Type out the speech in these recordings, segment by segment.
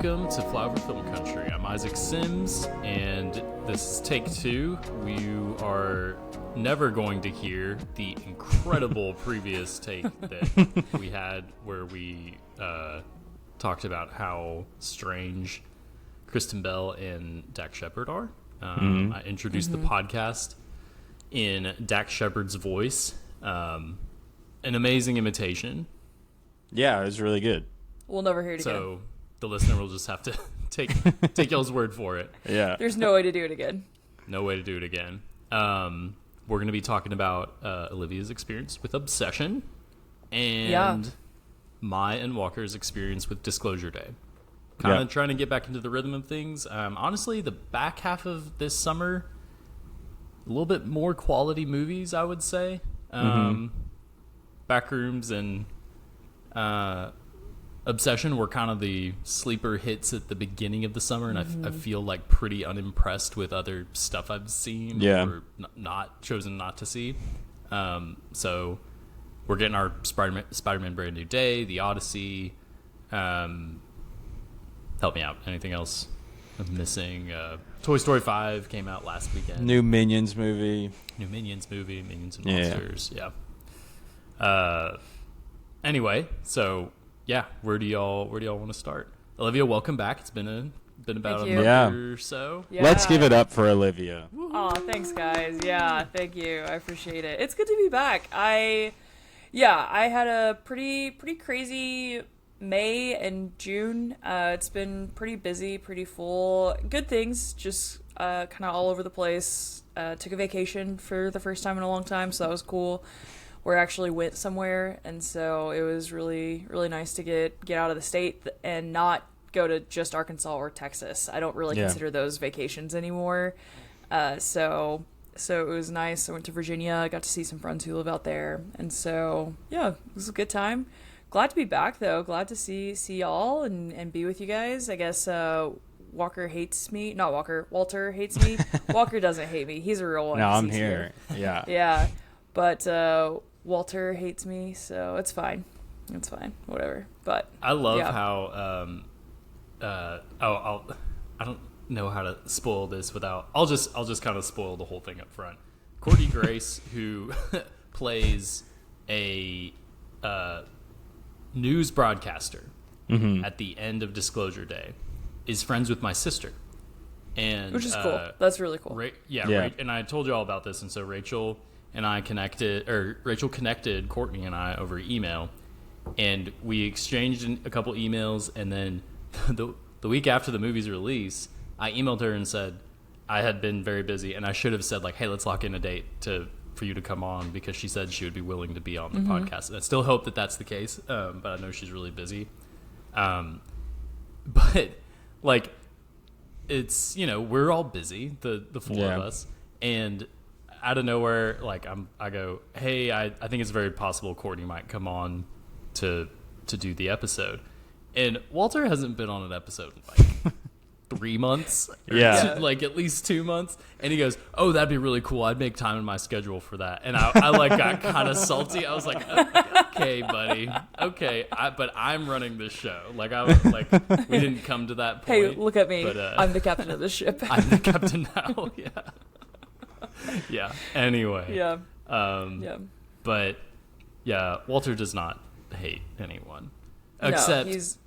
welcome to Flower Film Country. I'm Isaac Sims, and this is take 2. We are never going to hear the incredible previous take that we had where we talked about how strange Kristen Bell and Dax Shepard are. I introduced the podcast in Dax Shepard's voice. An amazing imitation. Yeah, it was really good. We'll never hear it again. So the listener will just have to take y'all's word for it. Yeah. There's no way to do it again. No way to do it again. We're going to be talking about Olivia's experience with Obsession and my and Walker's experience with Disclosure Day. Kind of trying to get back into the rhythm of things. Honestly, the back half of this summer, a little bit more quality movies, I would say. Backrooms and Obsession were kind of the sleeper hits at the beginning of the summer, and I feel like pretty unimpressed with other stuff I've seen or chosen not to see. So we're getting our Spider-Man Brand New Day, The Odyssey. Help me out. Anything else I'm missing? Toy Story 5 came out last weekend. New Minions movie, Minions and Monsters. Yeah. Anyway, so where do y'all want to start? Olivia, welcome back. It's been about a month or so. Yeah. Let's give it up for Olivia. Oh, thanks guys. Yeah, thank you. I appreciate it. It's good to be back. I had a pretty crazy May and June. It's been pretty busy, pretty full. Good things, just kind of all over the place. Took a vacation for the first time in a long time, so that was cool. We actually went somewhere, and so it was really, really nice to get out of the state and not go to just Arkansas or Texas. I don't really consider those vacations anymore. So it was nice. I went to Virginia, got to see some friends who live out there, and so it was a good time. Glad to be back though. Glad to see y'all and be with you guys. I guess Walker hates me. Not Walker. Walter hates me. Walker doesn't hate me. He's a real one. No, I'm here. Yeah. Yeah, but Walter hates me, so it's fine. It's fine. Whatever. But I love how I don't know how to spoil this without I'll just kind of spoil the whole thing up front. Courtney Grace, who plays a news broadcaster at the end of Disclosure Day, is friends with my sister. And which is cool. That's really cool. And I told you all about this, and so Rachel connected Courtney and I over email, and we exchanged a couple emails, and then the week after the movie's release, I emailed her and said I had been very busy, and I should have said, like, hey, let's lock in a date for you to come on, because she said she would be willing to be on the podcast. And I still hope that that's the case, but I know she's really busy. But, like, it's, we're all busy, the four of us, and out of nowhere, like I go, hey, I think it's very possible Courtney might come on to do the episode, and Walter hasn't been on an episode in like 3 months, like at least 2 months, and he goes, oh, that'd be really cool. I'd make time in my schedule for that, and I like got kind of salty. I was like, okay, buddy, okay, but I'm running this show. Like we didn't come to that point. Hey, look at me. But, I'm the captain of the ship. I'm the captain now. Yeah. Anyway. Yeah. But yeah, Walter does not hate anyone, No, except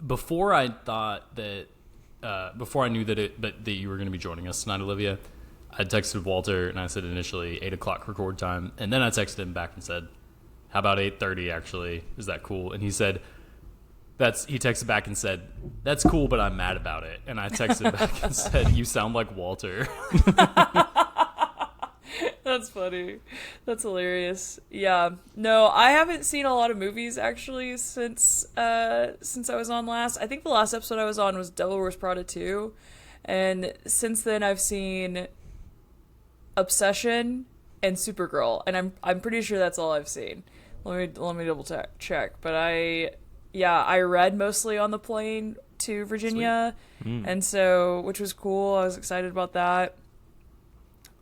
before I thought that, before I knew that you were going to be joining us tonight, Olivia, I texted Walter and I said initially 8:00 record time, and then I texted him back and said, "How about 8:30? Actually, is that cool?" And he said, He texted back and said, "That's cool, but I'm mad about it." And I texted back and said, "You sound like Walter." That's funny. That's hilarious. Yeah. No, I haven't seen a lot of movies actually since I was on last. I think the last episode I was on was Devil Wears Prada 2. And since then I've seen Obsession and Supergirl, and I'm pretty sure that's all I've seen. Let me double check. But I read mostly on the plane to Virginia, and so, which was cool. I was excited about that.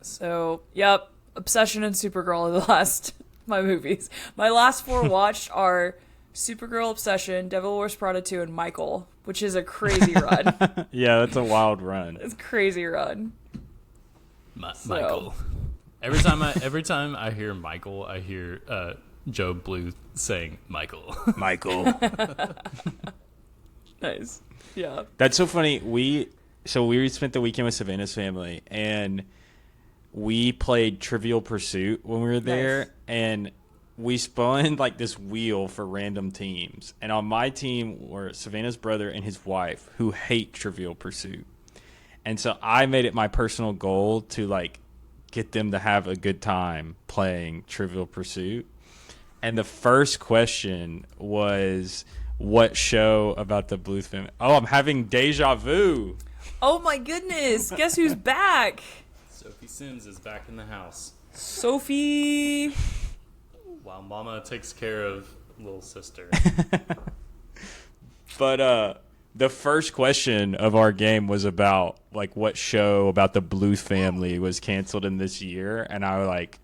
So, yep, Obsession and Supergirl are the last my movies. My last 4 watched are Supergirl, Obsession, Devil Wears Prada 2, and Michael. which is a crazy run. Yeah, that's a wild run. It's a crazy run. Michael. Every time I hear Michael, I hear Joe Blue saying Michael. Michael. Nice. Yeah. That's so funny. We spent the weekend with Savannah's family, and we played Trivial Pursuit when we were there, Nice. and we spun like this wheel for random teams. And on my team were Savannah's brother and his wife, who hate Trivial Pursuit. And so I made it my personal goal to like get them to have a good time playing Trivial Pursuit. And the first question was, what show about the Bluth family? Oh, I'm having deja vu. Oh my goodness! Guess who's back? Sophie Sims is back in the house Sophie. while Mama takes care of little sister. But the first question of our game was about like what show about the Bluth family was canceled in this year, and I like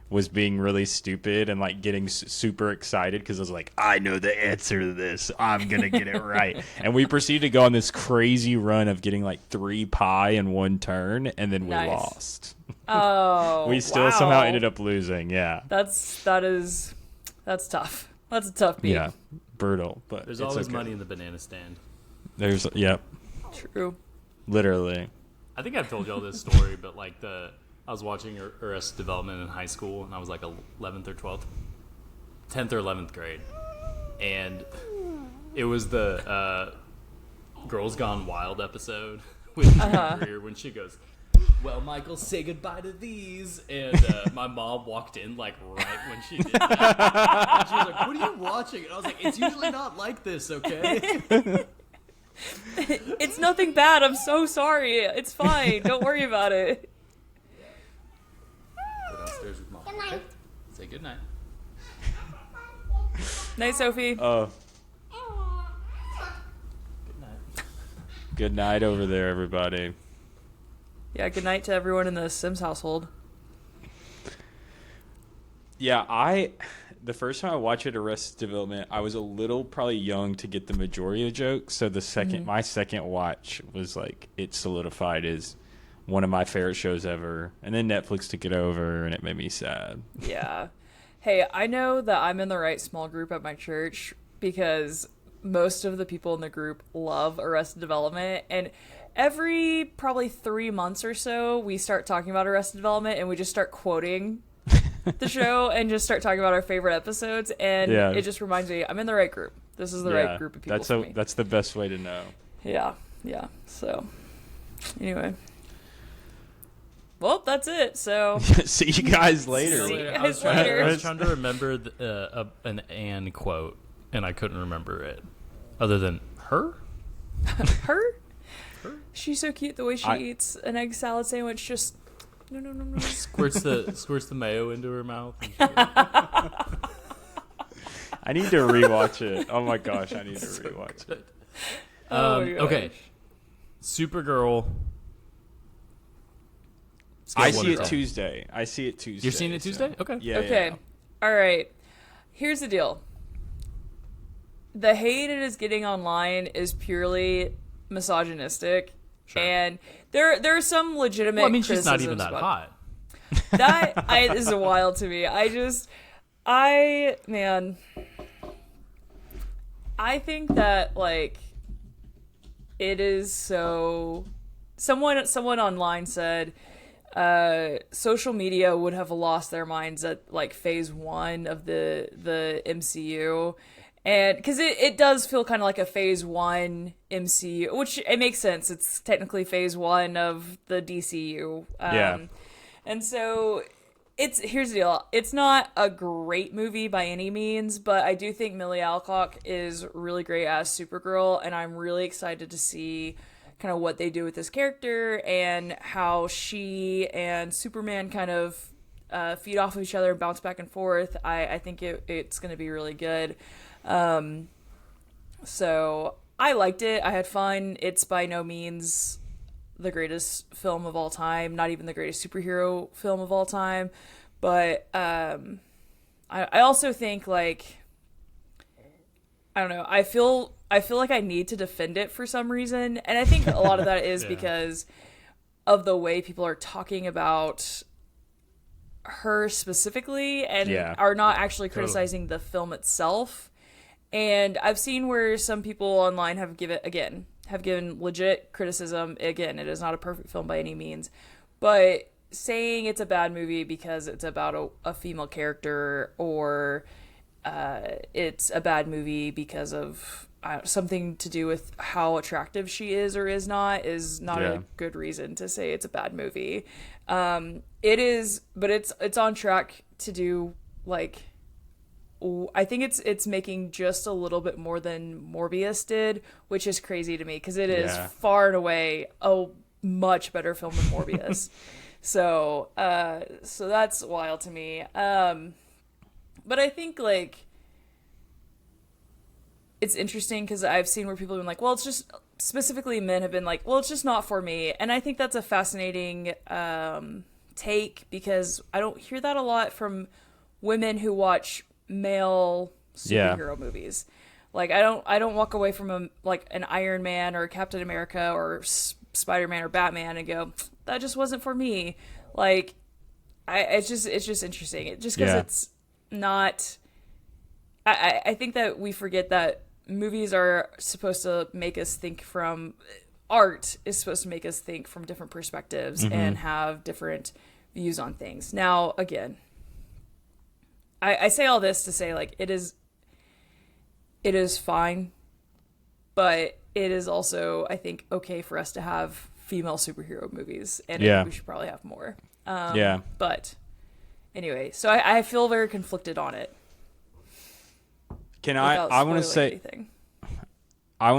was being really stupid and like getting super excited because I was like, I know the answer to this. I'm gonna get it right. And we proceeded to go on this crazy run of getting like 3 pie in one turn, and then we Nice. lost. Oh, We still somehow ended up losing. Yeah. That's tough. That's a tough beat. Yeah. Brutal. But There's it's always okay. money in the banana stand. There's yep. True. Literally. I think I've told y'all this story, but like I was watching Arrested Development in high school, and I was like 11th or 12th, 10th or 11th grade, and it was the Girls Gone Wild episode with Drew Greer when she goes, "Well, Michael, say goodbye to these," and my mom walked in like right when she did that. And she was like, "What are you watching?" And I was like, "It's usually not like this, okay?" It's nothing bad. I'm so sorry. It's fine. Don't worry about it. Go downstairs with Mom. Good night. Okay? Say good night. Night, Sophie. Oh, Good night. good night over there, everybody. Yeah, good night to everyone in the Sims household. Yeah, the first time I watched it, Arrested Development, I was a little probably young to get the majority of the jokes. So my second watch was like, it solidified as one of my favorite shows ever. And then Netflix took it over, and it made me sad. Yeah. Hey, I know that I'm in the right small group at my church because most of the people in the group love Arrested Development, and every probably 3 months or so, we start talking about Arrested Development, and we just start quoting the show and just start talking about our favorite episodes, and Yeah. it just reminds me I'm in the right group. This is the right group of people That's for me. that's the best way to know. Yeah. So, anyway. Well, that's it. So, See you guys later. See you I was guys later. trying to remember an Anne quote, and I couldn't remember it. Other than her? her? She's so cute the way she eats an egg salad sandwich. Just no. Squirts the mayo into her mouth. And I need to rewatch it. Oh my gosh, I need to rewatch it. Oh my gosh. Okay. Supergirl. I Scale one see to it 10. Tuesday. I see it Tuesday. You're seeing it so- Tuesday? Okay. Yeah. Okay. yeah. All right. Here's the deal. The hate it is getting online is purely misogynistic, Sure. and there are some legitimate. Well, I mean, she's not even criticisms that about hot. That is wild to me. Man, I think that like it is so. Someone online said social media would have lost their minds at like phase 1 of the MCU. And because it does feel kind of like a phase 1 MCU, which it makes sense. It's technically phase 1 of the DCU. Yeah. And so here's the deal. It's not a great movie by any means, but I do think Millie Alcock is really great as Supergirl, and I'm really excited to see kind of what they do with this character and how she and Superman kind of feed off of each other and bounce back and forth. I think it's going to be really good. So I liked it. I had fun. It's by no means the greatest film of all time, not even the greatest superhero film of all time. But I also think, like, I don't know, I feel I feel like I need to defend it for some reason. And I think a lot of that is because of the way people are talking about her specifically and are not actually criticizing the film itself. And I've seen where some people online have given legit criticism. Again, it is not a perfect film by any means, but saying it's a bad movie because it's about a female character, or it's a bad movie because of something to do with how attractive she is or is not a good reason to say it's a bad movie. It is, but it's on track to do, like, I think it's making just a little bit more than Morbius did, which is crazy to me because it is far and away a much better film than Morbius. So that's wild to me. But I think, like, it's interesting because I've seen where people have been like, well, it's just, specifically men have been like, well, it's just not for me. And I think that's a fascinating take, because I don't hear that a lot from women who watch male superhero movies. Like, I don't walk away from an Iron Man or Captain America or Spider-Man or Batman and go, that just wasn't for me. Like, it's just interesting. It just because it's not. I think that we forget that movies are supposed to make us think from. Art is supposed to make us think from different perspectives and have different views on things. Now, again, I say all this to say, like, it is fine, but it is also, I think, okay for us to have female superhero movies, and I think we should probably have more. But anyway, so I feel very conflicted on it. I want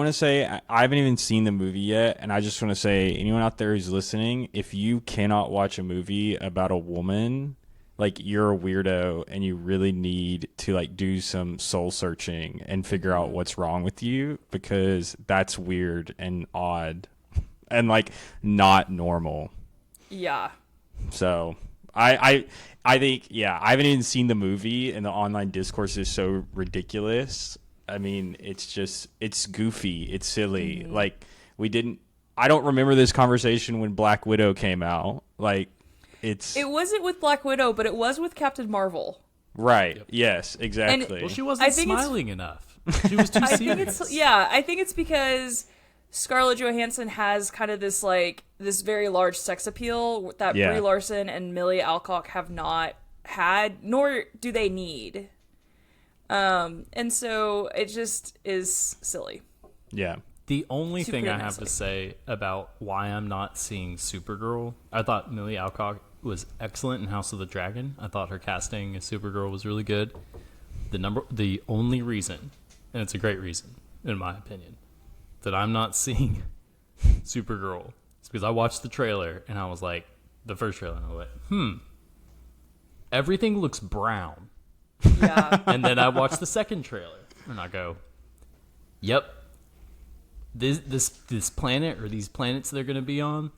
to say I haven't even seen the movie yet, and I just want to say, anyone out there who's listening, if you cannot watch a movie about a woman, like, you're a weirdo and you really need to, like, do some soul searching and figure out what's wrong with you, because that's weird and odd and, like, not normal. Yeah. So I think, I haven't even seen the movie, and the online discourse is so ridiculous. I mean, it's goofy. It's silly. Like, I don't remember this conversation when Black Widow came out. Like, it wasn't with Black Widow, but it was with Captain Marvel. Right. Yep. Yes, exactly. Well, she wasn't smiling enough. She was too serious. I think it's because Scarlett Johansson has kind of this, like, this very large sex appeal that Brie Larson and Millie Alcock have not had, nor do they need. And so it just is silly. Yeah. The only thing I have to say about why I'm not seeing Supergirl, I thought Millie Alcock was excellent in House of the Dragon. I thought her casting as Supergirl was really good. The only reason, and it's a great reason, in my opinion, that I'm not seeing Supergirl is because I watched the trailer and I was like, the first trailer, and I went, everything looks brown. Yeah. And then I watched the second trailer and I go, yep, this planet, or these planets they're going to be on,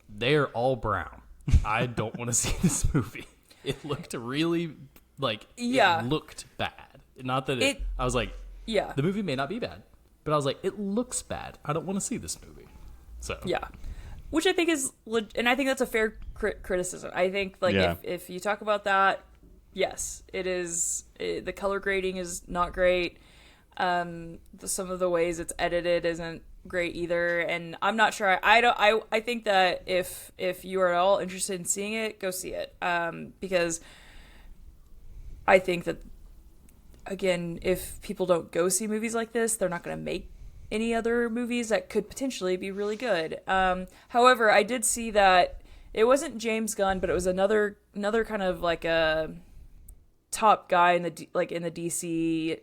they're all brown. I don't want to see this movie. It looked really, like, it looked bad. Not that I was like, the movie may not be bad, but I was like, it looks bad. I don't want to see this movie. So which I think is, and I think that's a fair criticism. I think, like, if you talk about that, yes, it is. The color grading is not great. Some of the ways it's edited isn't great either, and I'm not sure. I think that if you are at all interested in seeing it, go see it. Because I think that, again, if people don't go see movies like this, they're not going to make any other movies that could potentially be really good. However, I did see that it wasn't James Gunn, but it was another kind of like a top guy in the DCU.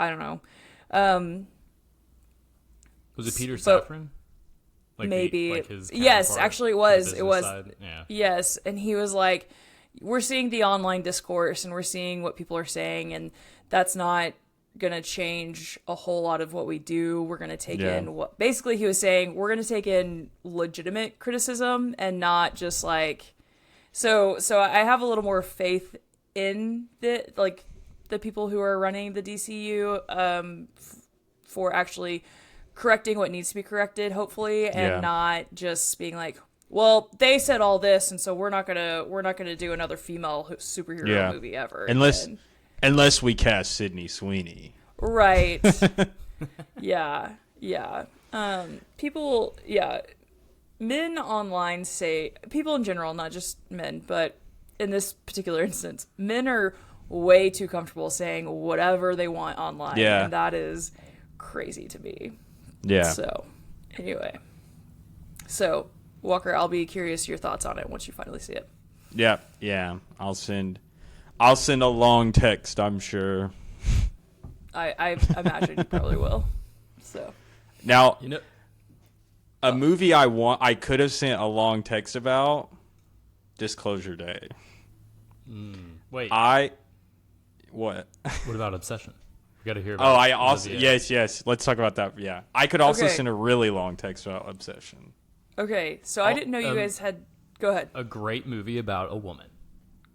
I don't know. Was it Peter Safran? Like maybe. Yes, actually it was. It was. Yeah. Yes, and he was like, we're seeing the online discourse and we're seeing what people are saying, and that's not going to change a whole lot of what we do. We're going to take in what, basically he was saying, we're going to take in legitimate criticism and not just like, so I have a little more faith in the people who are running the DCU, for actually correcting what needs to be corrected, hopefully, and not just being like, well, they said all this, and so we're not gonna do another female superhero movie ever. Unless we cast Sydney Sweeney. Right. Yeah. People, men online say, people in general, not just men, but in this particular instance, men are way too comfortable saying whatever they want online. Yeah. And that is crazy to me. Yeah. So, anyway. So, Walker, I'll be curious your thoughts on it once you finally see it. Yeah. I'll send a long text, I'm sure. I imagine you probably will. So now, a movie I could have sent a long text about. Disclosure Day. Wait. What? What about Obsession? We got to hear about. I also yes. Let's talk about that. Yeah, I could also send a really long text about Obsession. Okay, so I didn't know you guys had. Go ahead. A great movie about a woman.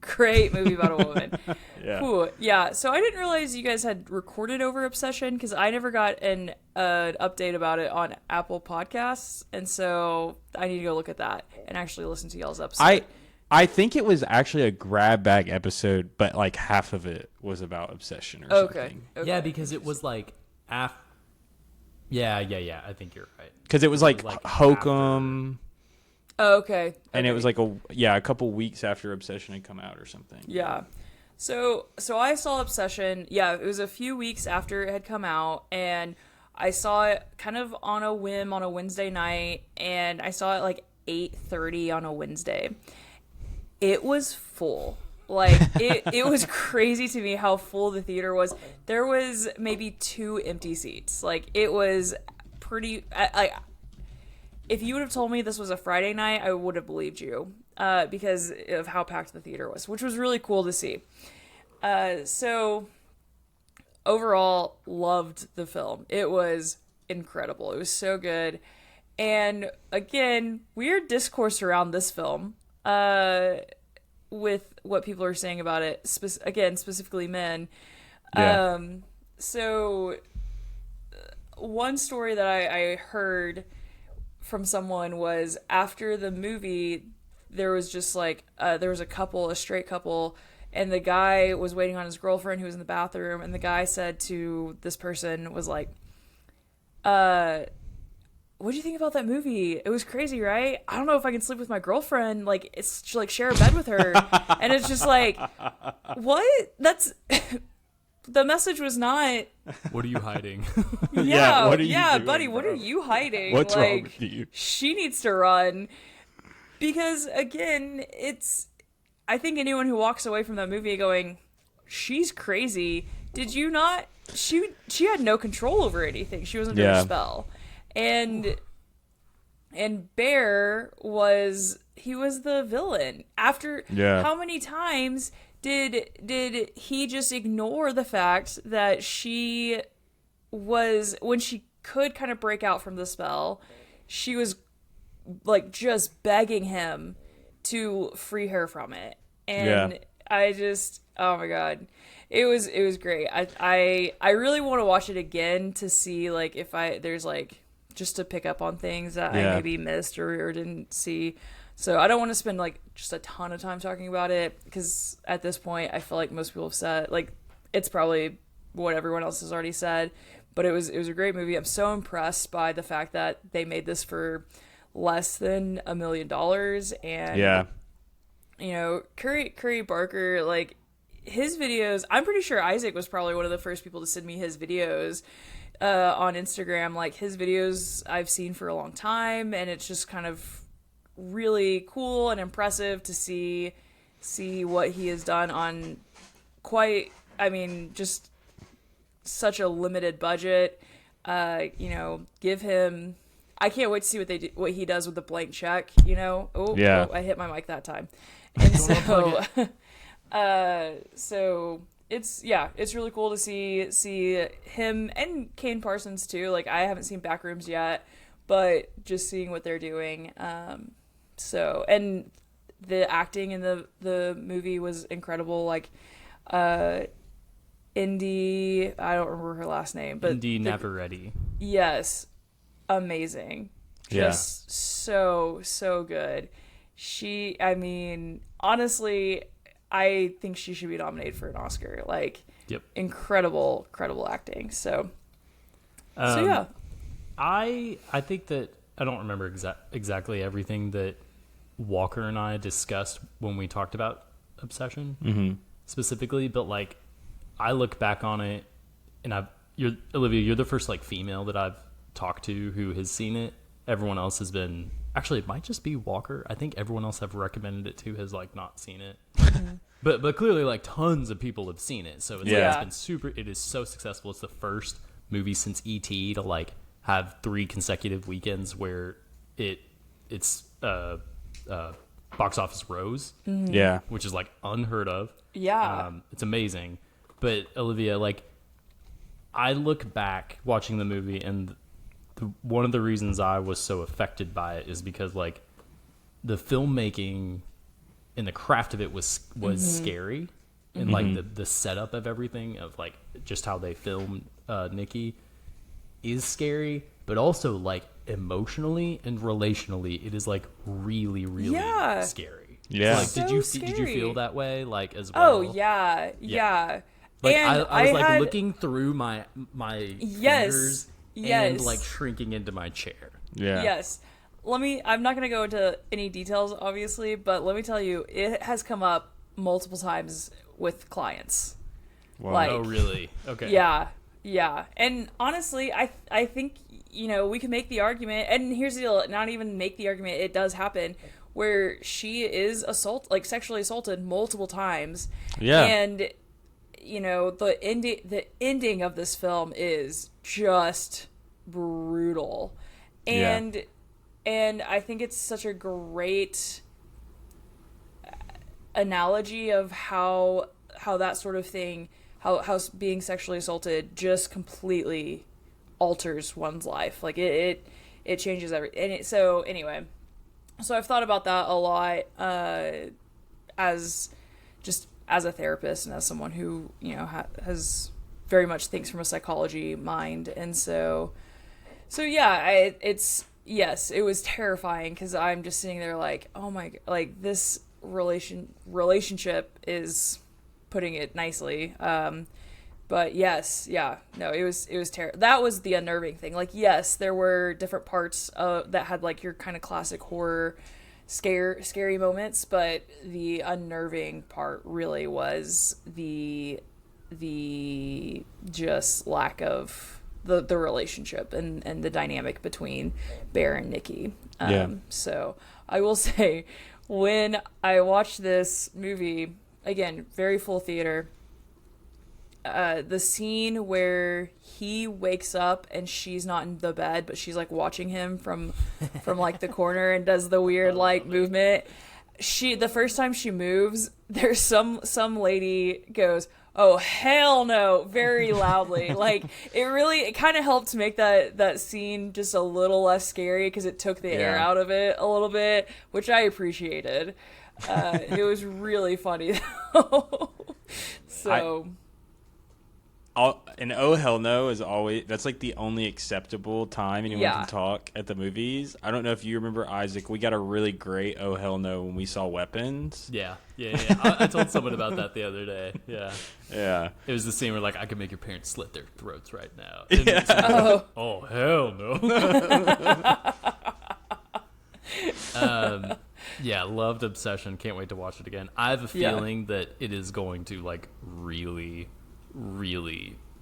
Great movie about a woman. Yeah. Ooh, yeah. So I didn't realize you guys had recorded over Obsession because I never got an update about it on Apple Podcasts, and so I need to go look at that and actually listen to y'all's episode. I think it was actually a grab bag episode, but like half of it was about Obsession or something. Okay. Yeah, because it was like Yeah. I think you're right. Because it was like Hokum. Oh, okay. And it was like a couple weeks after Obsession had come out or something. Yeah. So I saw Obsession. Yeah, it was a few weeks after it had come out, and I saw it kind of on a whim on a Wednesday night, and I saw it like 8:30 on a Wednesday. It was full. Like it was crazy to me how full the theater was. There was maybe 2 empty seats. Like it was pretty. If you would have told me this was a Friday night, I would have believed you because of how packed the theater was, which was really cool to see. So overall, loved the film. It was incredible. It was so good. And again, weird discourse around this film with what people are saying about it. Specifically men. Yeah. So one story that I heard from someone was after the movie, there was just like there was a straight couple, and the guy was waiting on his girlfriend who was in the bathroom, and the guy said to this person was like, what do you think about that movie? It was crazy, right? I don't know if I can sleep with my girlfriend, like it's like share a bed with her. And it's just like, what? That's the message was not, what are you hiding? yeah, what are you doing, buddy, bro? what are you hiding? What's wrong with you? She needs to run. Because again, I think anyone who walks away from that movie going, she's crazy, did you not? She had no control over anything. She was under a spell. And Bear was the villain. After how many times did he just ignore the fact that she was, when she could kind of break out from the spell, she was like just begging him to free her from it. And I just, oh my God, it was great. I really want to watch it again to see like if there's like just to pick up on things that I maybe missed or didn't see. So I don't want to spend like just a ton of time talking about it because at this point I feel like most people have said, like, it's probably what everyone else has already said, but it was a great movie. I'm so impressed by the fact that they made this for less than $1 million, and you know, Curry Barker, like his videos, I'm pretty sure Isaac was probably one of the first people to send me his videos on Instagram. Like his videos I've seen for a long time, and it's just kind of really cool and impressive to see what he has done on just such a limited budget. You know, give him, I can't wait to see what he does with the blank check, you know. Oh, I hit my mic that time. And so it's really cool to see him and Kane Parsons too. Like I haven't seen Backrooms yet, but just seeing what they're doing. So, and the acting in the movie was incredible. Like, Indy. I don't remember her last name, but Indy Navarrete. Yes, amazing. Just so good. I mean, honestly, I think she should be nominated for an Oscar. Like, incredible acting. So yeah. I think that I don't remember exactly everything that Walker and I discussed when we talked about Obsession specifically, but like I look back on it, and Olivia, you're the first like female that I've talked to who has seen it. Everyone else has been, actually it might just be Walker. I think everyone else I've recommended it to has like not seen it. But clearly like tons of people have seen it. So it's been it is so successful. It's the first movie since E.T. to like have 3 consecutive weekends where it's box office rose. Which is like unheard of. It's amazing. But Olivia, like I look back watching the movie, and one of the reasons I was so affected by it is because like the filmmaking and the craft of it was scary, and like the setup of everything, of like just how they filmed Nikki is scary, but also like emotionally and relationally it is like really scary. Like so did you feel that way like as well? Oh yeah. Like and I was like looking through my fingers and like shrinking into my chair. Yes. I'm not going to go into any details, obviously, but let me tell you, it has come up multiple times with clients. Wow. Like, oh, really? Okay. Yeah. And honestly, I think, we can make the argument, and here's the deal, not even make the argument, it does happen, where she is sexually assaulted multiple times. Yeah. And, the ending of this film is just brutal. And I think it's such a great analogy of how that sort of thing, how being sexually assaulted just completely alters one's life. Like it changes everything. So anyway, I've thought about that a lot as a therapist and as someone who has very much thinks from a psychology mind, and so yeah, yes, it was terrifying because I'm just sitting there like, oh my, like this relationship is putting it nicely. But yes, yeah, no, it was terrible. That was the unnerving thing. Like, yes, there were different parts that had like your kind of classic horror scary moments, but the unnerving part really was the just lack of the relationship and the dynamic between Bear and Nikki. So I will say, when I watched this movie, again, very full theater, the scene where he wakes up and she's not in the bed, but she's like watching him from like the corner and does the weird like movement. The first time she moves, there's some lady goes, "Oh hell no," very loudly. Like it kind of helped make that scene just a little less scary because it took the air out of it a little bit, which I appreciated. It was really funny though. And oh hell no is always, that's like the only acceptable time anyone can talk at the movies. I don't know if you remember, Isaac, we got a really great oh hell no when we saw Weapons. Yeah. I told someone about that the other day. Yeah. It was the scene where like I could make your parents slit their throats right now. Oh hell no. Loved Obsession. Can't wait to watch it again. I have a feeling that it is going to like really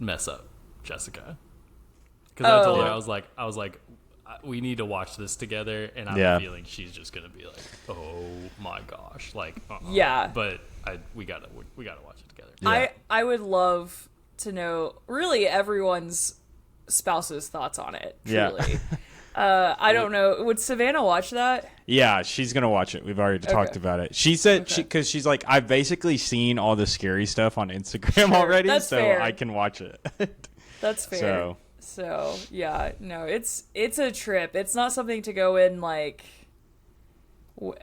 mess up Jessica, because I told her I was like we need to watch this together, and I have a feeling she's just gonna be like, oh my gosh, like but we gotta watch it together. I would love to know really everyone's spouse's thoughts on it, truly. I don't know, would Savannah watch that? Yeah, she's gonna watch it. We've already talked about it. She said because she's like, I've basically seen all the scary stuff on Instagram already, so fair. I can watch it. That's fair. So yeah, no, it's a trip. It's not something to go in like,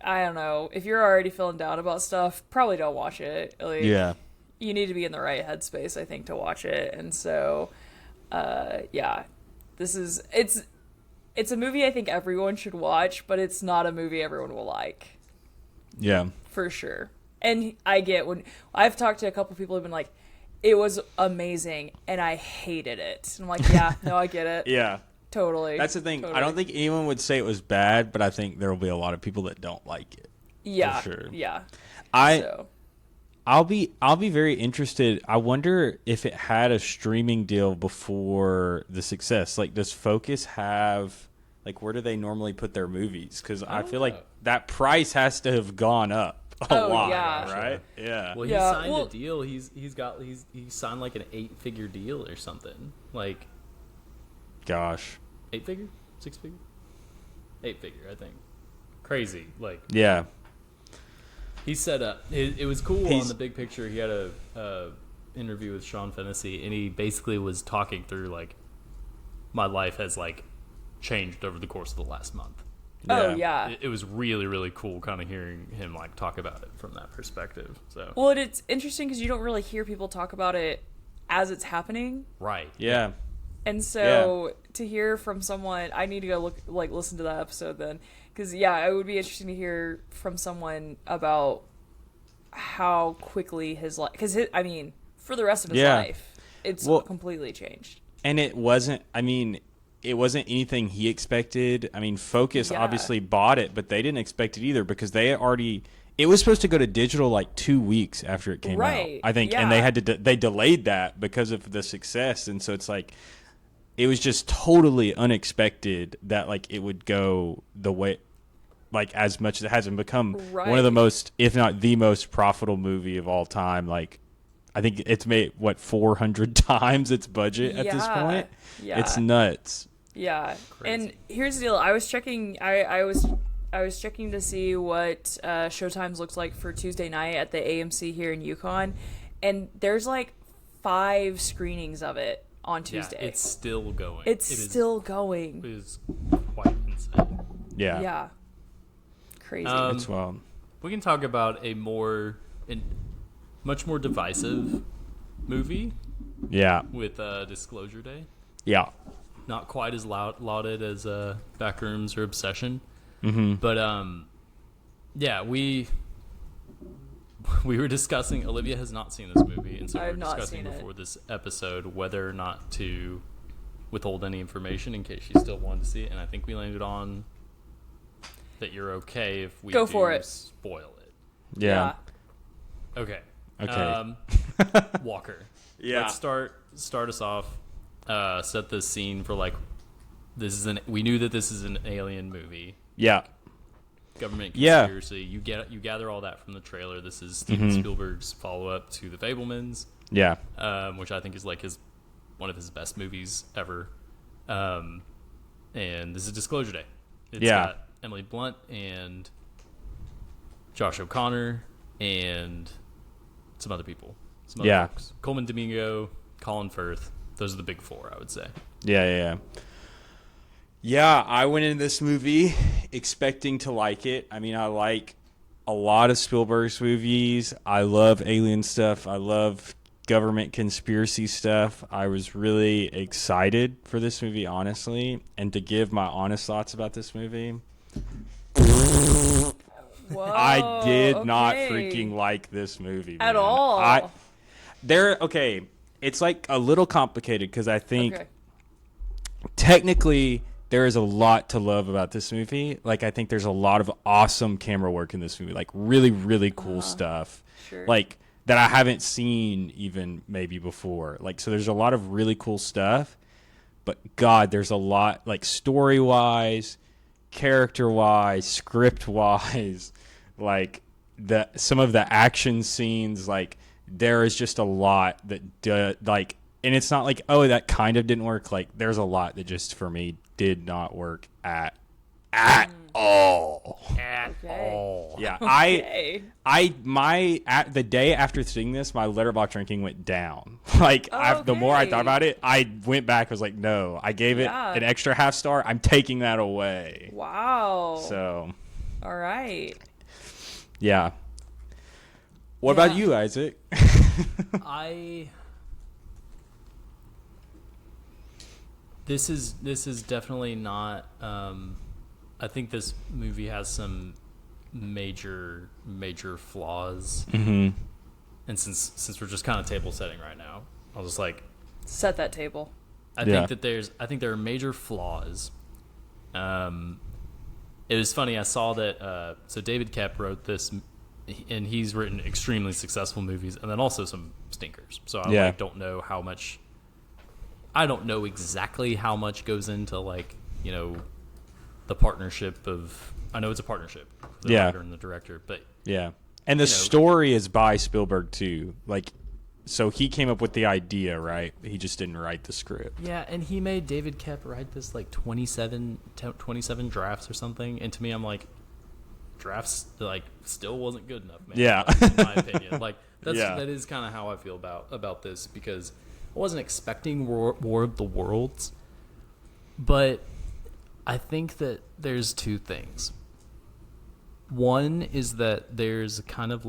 I don't know, if you're already feeling down about stuff, probably don't watch it. Like, you need to be in the right headspace, I think, to watch it. And so, yeah, it's a movie I think everyone should watch, but it's not a movie everyone will like. Yeah. For sure. And I get when I've talked to a couple people who've been like, it was amazing and I hated it. And I'm like, yeah, no, I get it. Yeah. Totally. That's the thing. Totally. I don't think anyone would say it was bad, but I think there will be a lot of people that don't like it. Yeah. For sure. Yeah. I'll be very interested. I wonder if it had a streaming deal before the success. Like, does Focus have, like, where do they normally put their movies? Because I feel like that price has to have gone up a lot, right? Sure. Yeah. Well, he signed a deal. He signed like an 8-figure deal or something. Like, gosh, 8-figure, 6-figure, 8-figure, I think. Crazy, like yeah. He set up. It was cool on the big picture. He had a interview with Sean Fennessy, and he basically was talking through like my life has like changed over the course of the last month. Oh yeah. It was really, really cool kind of hearing him like talk about it from that perspective. So well, it's interesting because you don't really hear people talk about it as it's happening. Right. Yeah. And so to hear from someone, I need to go listen to that episode then. Because, yeah, it would be interesting to hear from someone about how quickly his life... Because, I mean, for the rest of his life, it's completely changed. And it wasn't anything he expected. I mean, Focus obviously bought it, but they didn't expect it either because they already... It was supposed to go to digital like 2 weeks after it came out, I think. Yeah. And they had to they delayed that because of the success. And so it's like... It was just totally unexpected that like it would go the way... like as much as it has and become one of the most, if not the most profitable movie of all time. Like, I think it's made 400 times its budget at this point. Yeah, it's nuts. Yeah, crazy. And here's the deal: I was checking. I was checking to see what showtimes looks like for Tuesday night at the AMC here in Yukon, and there's like 5 screenings of it on Tuesday. Yeah, it's still going. It's still going. It is quite insane. Yeah. Yeah. Crazy. It's wild. We can talk about a much more divisive movie. Yeah. With Disclosure Day. Yeah. Not quite as lauded as Backrooms or Obsession. Mm-hmm. But yeah, we were discussing. Olivia has not seen this movie, and so we were discussing before this episode whether or not to withhold any information in case she still wanted to see it. And I think we landed on that you're okay if we spoil it. Yeah. Okay. Okay. Walker. Yeah. Let's start us off. Set the scene for like we knew that this is an alien movie. Yeah. Government conspiracy. Yeah. You gather all that from the trailer. This is Steven Spielberg's follow-up to The Fabelmans. Yeah. Which I think is like one of his best movies ever. And this is Disclosure Day. It's got Emily Blunt and Josh O'Connor and some other people. Some other folks. Coleman Domingo, Colin Firth. Those are the big 4, I would say. Yeah. Yeah, I went into this movie expecting to like it. I mean, I like a lot of Spielberg's movies. I love alien stuff. I love government conspiracy stuff. I was really excited for this movie, honestly. And to give my honest thoughts about this movie, Whoa, I did not freaking like this movie, man. At all. It's like a little complicated because I think technically there is a lot to love about this movie. Like, I think there's a lot of awesome camera work in this movie, like really, really cool stuff. Sure. Like, that I haven't seen even maybe before. Like, so there's a lot of really cool stuff. But, God, there's a lot, like, story-wise, character-wise, script-wise, like, some of the action scenes, like, there is just a lot that, like, and it's not like, oh, that kind of didn't work. Like, there's a lot that just, for me, did not work at all. At all. Yeah. The day after seeing this, my Letterboxd ranking went down. Like, the more I thought about it, I went back, was like, no, I gave it an extra half star. I'm taking that away. Wow. So. All right. Yeah. What about you, Isaac? This is definitely not. I think this movie has some major flaws. Mm-hmm. And since we're just kind of table setting right now, I'll just like set that table. I think there are major flaws. It was funny. I saw that. So David Koepp wrote this, and he's written extremely successful movies, and then also some stinkers. So I don't know how much. I don't know exactly how much goes into the partnership of. I know it's a partnership, the writer and the director, but and the story is by Spielberg too. So he came up with the idea, right? He just didn't write the script. Yeah, and he made David Koepp write this 27 drafts or something. And to me, I'm like, drafts still wasn't good enough, man. Yeah, in my opinion, that is kind of how I feel about this, because I wasn't expecting War of the Worlds, but I think that there's two things. One is that there's kind of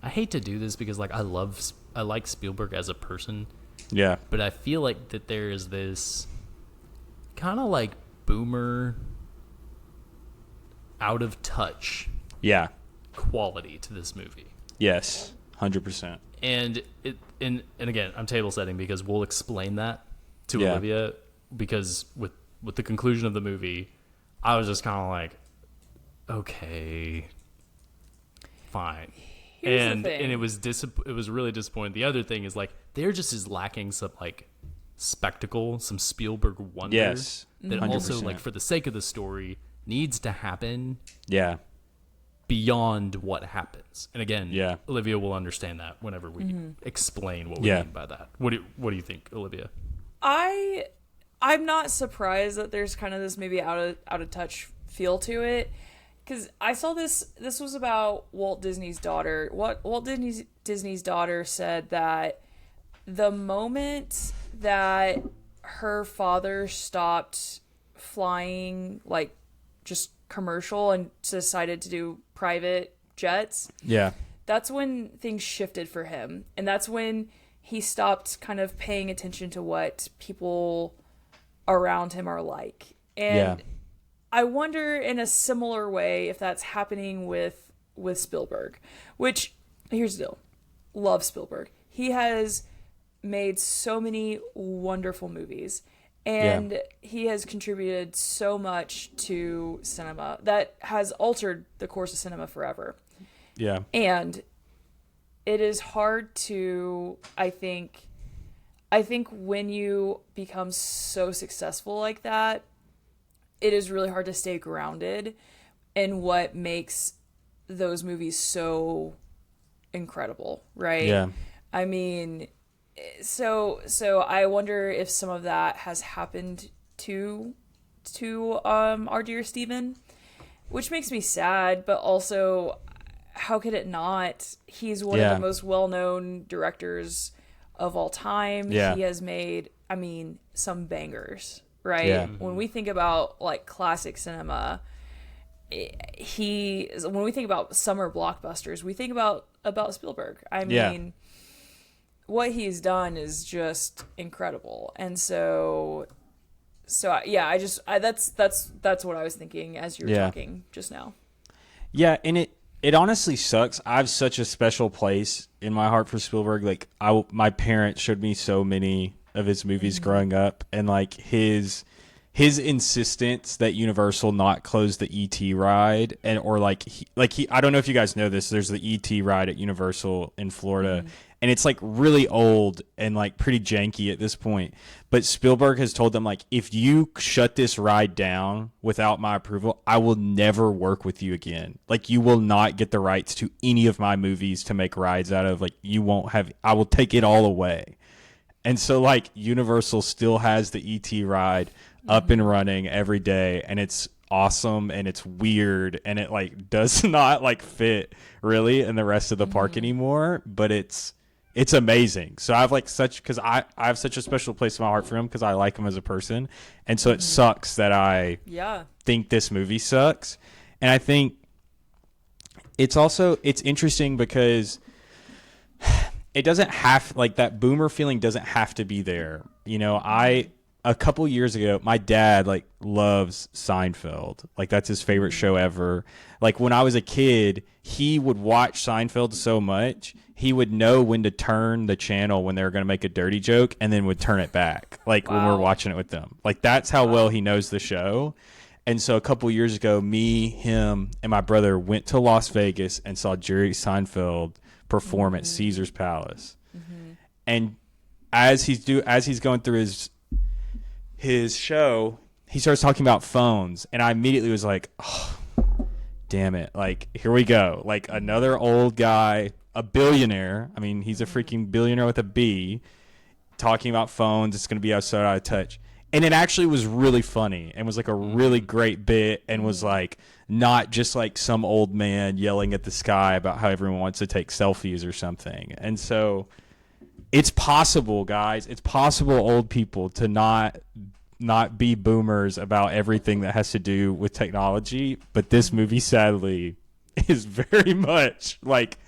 I hate to do this because I like Spielberg as a person. Yeah. But I feel like that there is this kind of boomer out of touch quality to this movie. Yes. 100%. And again, I'm table setting because we'll explain that to Olivia, because with the conclusion of the movie, I was just kind of like, okay, fine. And it was really disappointing. The other thing is there just is lacking some spectacle, some Spielberg wonder. Yes, that 100%. Also for the sake of the story needs to happen. Yeah. Beyond what happens. And again, Olivia will understand that whenever we explain what we mean by that. What do you think, Olivia? I'm not surprised that there's kind of this maybe out of touch feel to it. Because I saw this was about Walt Disney's daughter. Walt Disney's daughter said that the moment that her father stopped flying just commercial and decided to do private jets, that's when things shifted for him. And that's when he stopped kind of paying attention to what people around him are like. And I wonder in a similar way if that's happening with Spielberg, which, here's the deal. Love Spielberg. He has made so many wonderful movies, and he has contributed so much to cinema that has altered the course of cinema forever. Yeah. And it is hard to, I think when you become so successful like that, it is really hard to stay grounded in what makes those movies so incredible, right? Yeah. I mean, so I wonder if some of that has happened to our dear Steven, which makes me sad, but also how could it not? He's one of the most well-known directors of all time. He has made, some bangers. Right? Yeah. When we think about classic cinema, when we think about summer blockbusters, we think about Spielberg. What he's done is just incredible. And so that's what I was thinking as you were talking just now. Yeah, and it honestly sucks. I have such a special place in my heart for Spielberg. My parents showed me so many of his movies growing up, and his insistence that Universal not close the ET ride, and he I don't know if you guys know this, there's the ET ride at Universal in Florida, and it's really old and pretty janky at this point, but Spielberg has told them if you shut this ride down without my approval, I will never work with you again. You will not get the rights to any of my movies to make rides out of. I will take it all away. And so Universal still has the ET ride up and running every day, and it's awesome and it's weird, and it does not fit really in the rest of the park anymore, but it's amazing. So I have because I have such a special place in my heart for him because I like him as a person, and so it sucks that I think this movie sucks. And I think it's interesting because it doesn't have like that boomer feeling doesn't have to be there. You know, a couple years ago, my dad like loves Seinfeld. Like that's his favorite show ever. Like when I was a kid, he would watch Seinfeld so much, he would know when to turn the channel when they were going to make a dirty joke and then would turn it back. Like when we're watching it with them. Like that's how well he knows the show. And so a couple years ago, me, him, and my brother went to Las Vegas and saw Jerry Seinfeld perform at Caesar's Palace. And as he's going through his show, he starts talking about phones, and I immediately was like, oh, damn it. Like, here we go. Like, another old guy, a billionaire. I mean, he's a freaking billionaire with a B, talking about phones. It's going to be so out of touch. And it actually was really funny and was like a really great bit and was like not just like some old man yelling at the sky about how everyone wants to take selfies or something. And so it's possible, guys. It's possible, old people, to not be boomers about everything that has to do with technology. But this movie, sadly, is very much like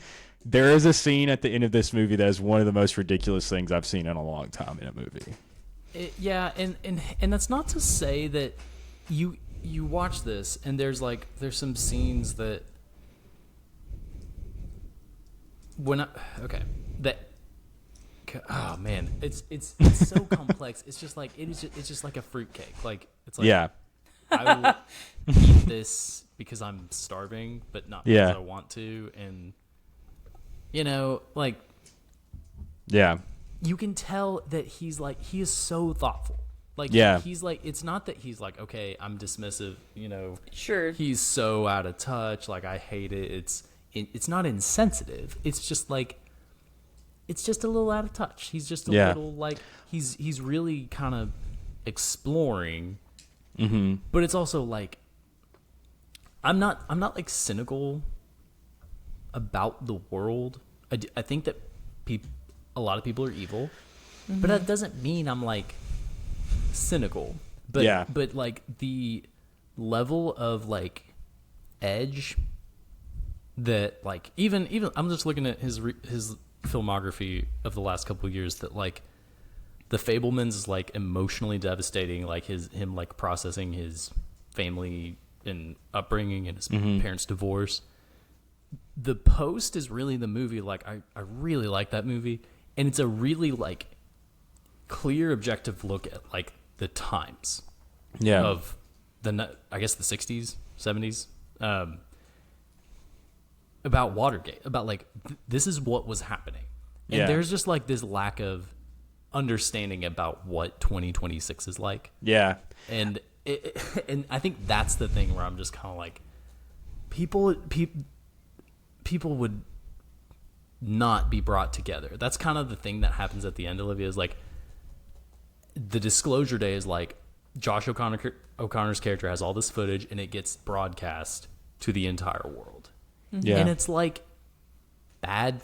there is a scene at the end of this movie that is one of the most ridiculous things I've seen in a long time in a movie. And that's not to say that you watch this and there's some scenes that oh man, it's so complex. It's just like it's just like a fruitcake. Like it's like I will eat this because I'm starving, but not because I want to, and you know, like you can tell that he is so thoughtful. Like he's like, it's not that he's like, okay, I'm dismissive, you know. Sure. He's so out of touch, like I hate it. It's not insensitive. It's just like it's just a little out of touch. He's just a little like he's really kind of exploring. But it's also like I'm not like cynical about the world. I think that a lot of people are evil, but that doesn't mean I'm like cynical. But like the level of like edge that like even I'm just looking at his filmography of the last couple of years, that like The Fabelmans is like emotionally devastating, like him like processing his family and upbringing and his parents' divorce. The Post is really the movie like I really like that movie, and it's a really like clear objective look at like the times of I guess the 60s 70s about Watergate, about like this is what was happening, and there's just like this lack of understanding about what 2026 is like, and I think that's the thing where I'm just kind of like people would not be brought together. That's kind of the thing that happens at the end, Olivia, is like the disclosure day is like Josh O'Connor's character has all this footage and it gets broadcast to the entire world. And it's like bad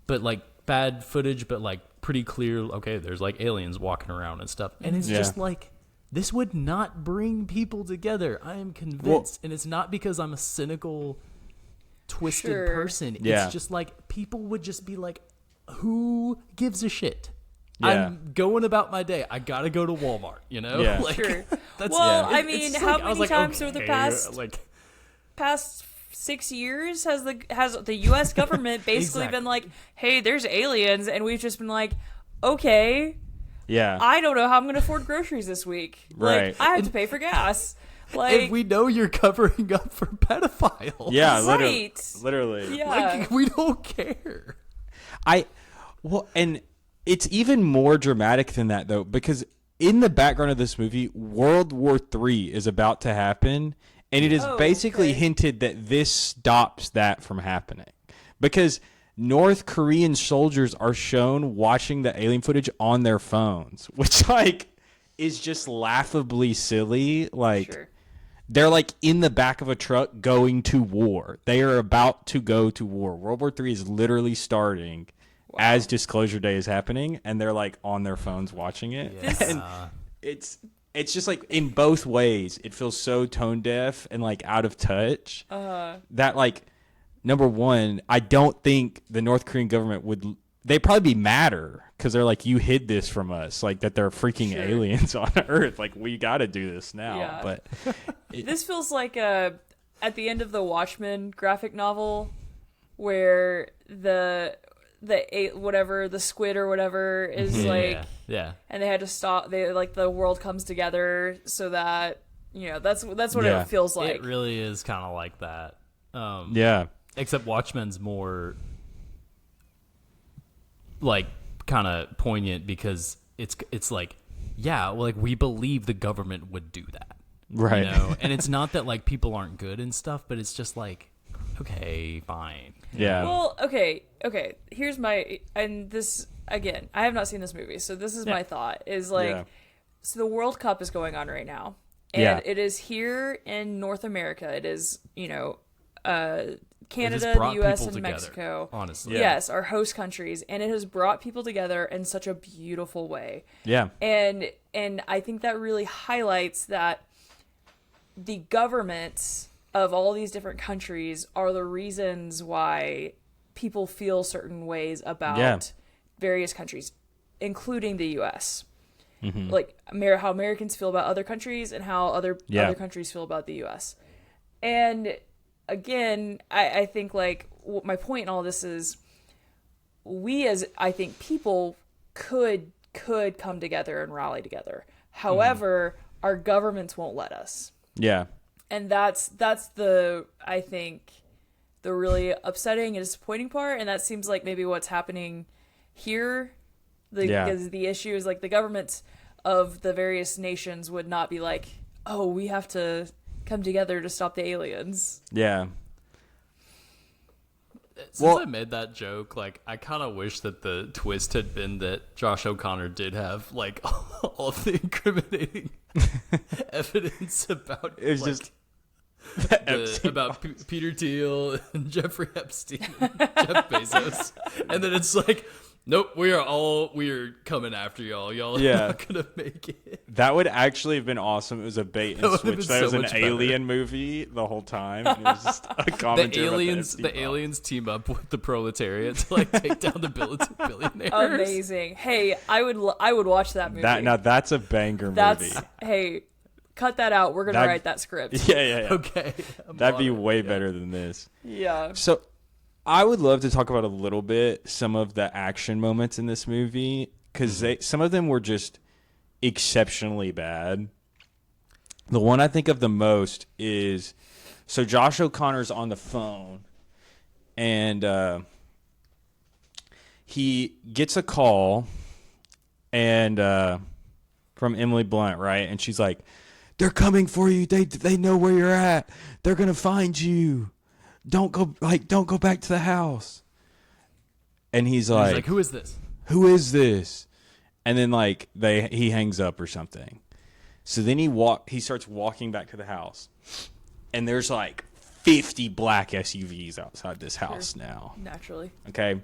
footage, but like pretty clear, okay, there's like aliens walking around and stuff. And it's just like, this would not bring people together. I am convinced. And it's not because I'm a cynical, twisted person. It's just like people would just be like, who gives a shit? I'm going about my day. I gotta go to Walmart, you know? Like, I mean, how many times over the past 6 years has the U.S. government basically been like, hey, there's aliens, and we've just been like, okay, I don't know how I'm going to afford groceries this week. Right. Like, I have to pay for gas. Like, and we know you're covering up for pedophiles. Yeah, right. literally. Yeah. Like, we don't care. And it's even more dramatic than that, though, because in the background of this movie, World War III is about to happen, and it is basically hinted that this stops that from happening. Because North Korean soldiers are shown watching the alien footage on their phones, which, like, is just laughably silly. Like, they're, like, in the back of a truck going to war. They are about to go to war. World War III is literally starting as Disclosure Day is happening, and they're like on their phones watching it. And it's just like in both ways, it feels so tone deaf and like out of touch that like number one, I don't think the North Korean government would. They'd probably be madder because they're like, you hid this from us, like that they're freaking aliens on Earth. Like, we got to do this now. Yeah. But this feels like at the end of the Watchmen graphic novel, where the squid or whatever is like, and they had to stop. They like the world comes together so that that's what it feels like. It really is kind of like that. Except Watchmen's more like kind of poignant because it's like, like we believe the government would do that, right? And it's not that like people aren't good and stuff, but it's just like, okay, fine. Yeah. Well, okay. Here's and this again, I have not seen this movie, so this is my thought is like, so the World Cup is going on right now, and it is here in North America. It is Canada, the U.S., and together, Mexico, honestly. Yes, are host countries, and it has brought people together in such a beautiful way. Yeah. And I think that really highlights that the governments of all these different countries are the reasons why people feel certain ways about various countries, including the U.S. Mm-hmm. Like how Americans feel about other countries and how other countries feel about the U.S. And again, I think like my point in all this is we as I think people could come together and rally together. However, our governments won't let us. Yeah. And that's the I think the really upsetting and disappointing part, and that seems like maybe what's happening here. Because the issue is like the governments of the various nations would not be like, oh, we have to come together to stop the aliens. Yeah. Since I made that joke, like I kind of wish that the twist had been that Josh O'Connor did have like all of the incriminating evidence about it was like, just about Peter Thiel and Jeffrey Epstein and Jeff Bezos, and then it's like, nope, we are coming after y'all. Y'all are not gonna make it. That would actually have been awesome. It was a bait and switch. That was an alien movie the whole time. It was just a commentary. The aliens team up with the proletariat to like take down the billionaires. Amazing. Hey, I would watch that movie. That's a banger movie. Hey, cut that out. We're gonna write that script. Yeah. Okay. That'd be way better than this. Yeah. So I would love to talk about a little bit some of the action moments in this movie because some of them were just exceptionally bad. The one I think of the most is so Josh O'Connor's on the phone and he gets a call and from Emily Blunt, right? And she's like, "They're coming for you. They know where you're at. They're gonna find you. Don't go back to the house." And he's like, "Who is this? Who is this?" And then like he hangs up or something. So then he starts walking back to the house. And there's like 50 black SUVs outside this house now. Naturally. Okay.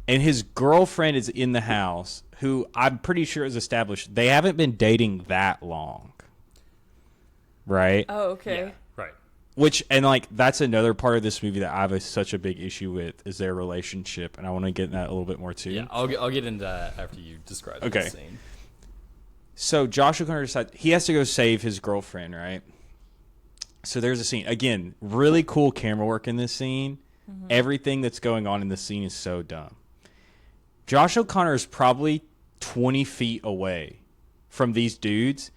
And his girlfriend is in the house, who I'm pretty sure is established. They haven't been dating that long. Right? Oh, okay. Yeah. Which, and like, that's another part of this movie that I have such a big issue with is their relationship. And I want to get in that a little bit more too. Yeah, I'll get into that after you describe the scene. So Josh O'Connor decides he has to go save his girlfriend, right? So there's a scene. Again, really cool camera work in this scene. Mm-hmm. Everything that's going on in this scene is so dumb. Josh O'Connor is probably 20 feet away from these dudes.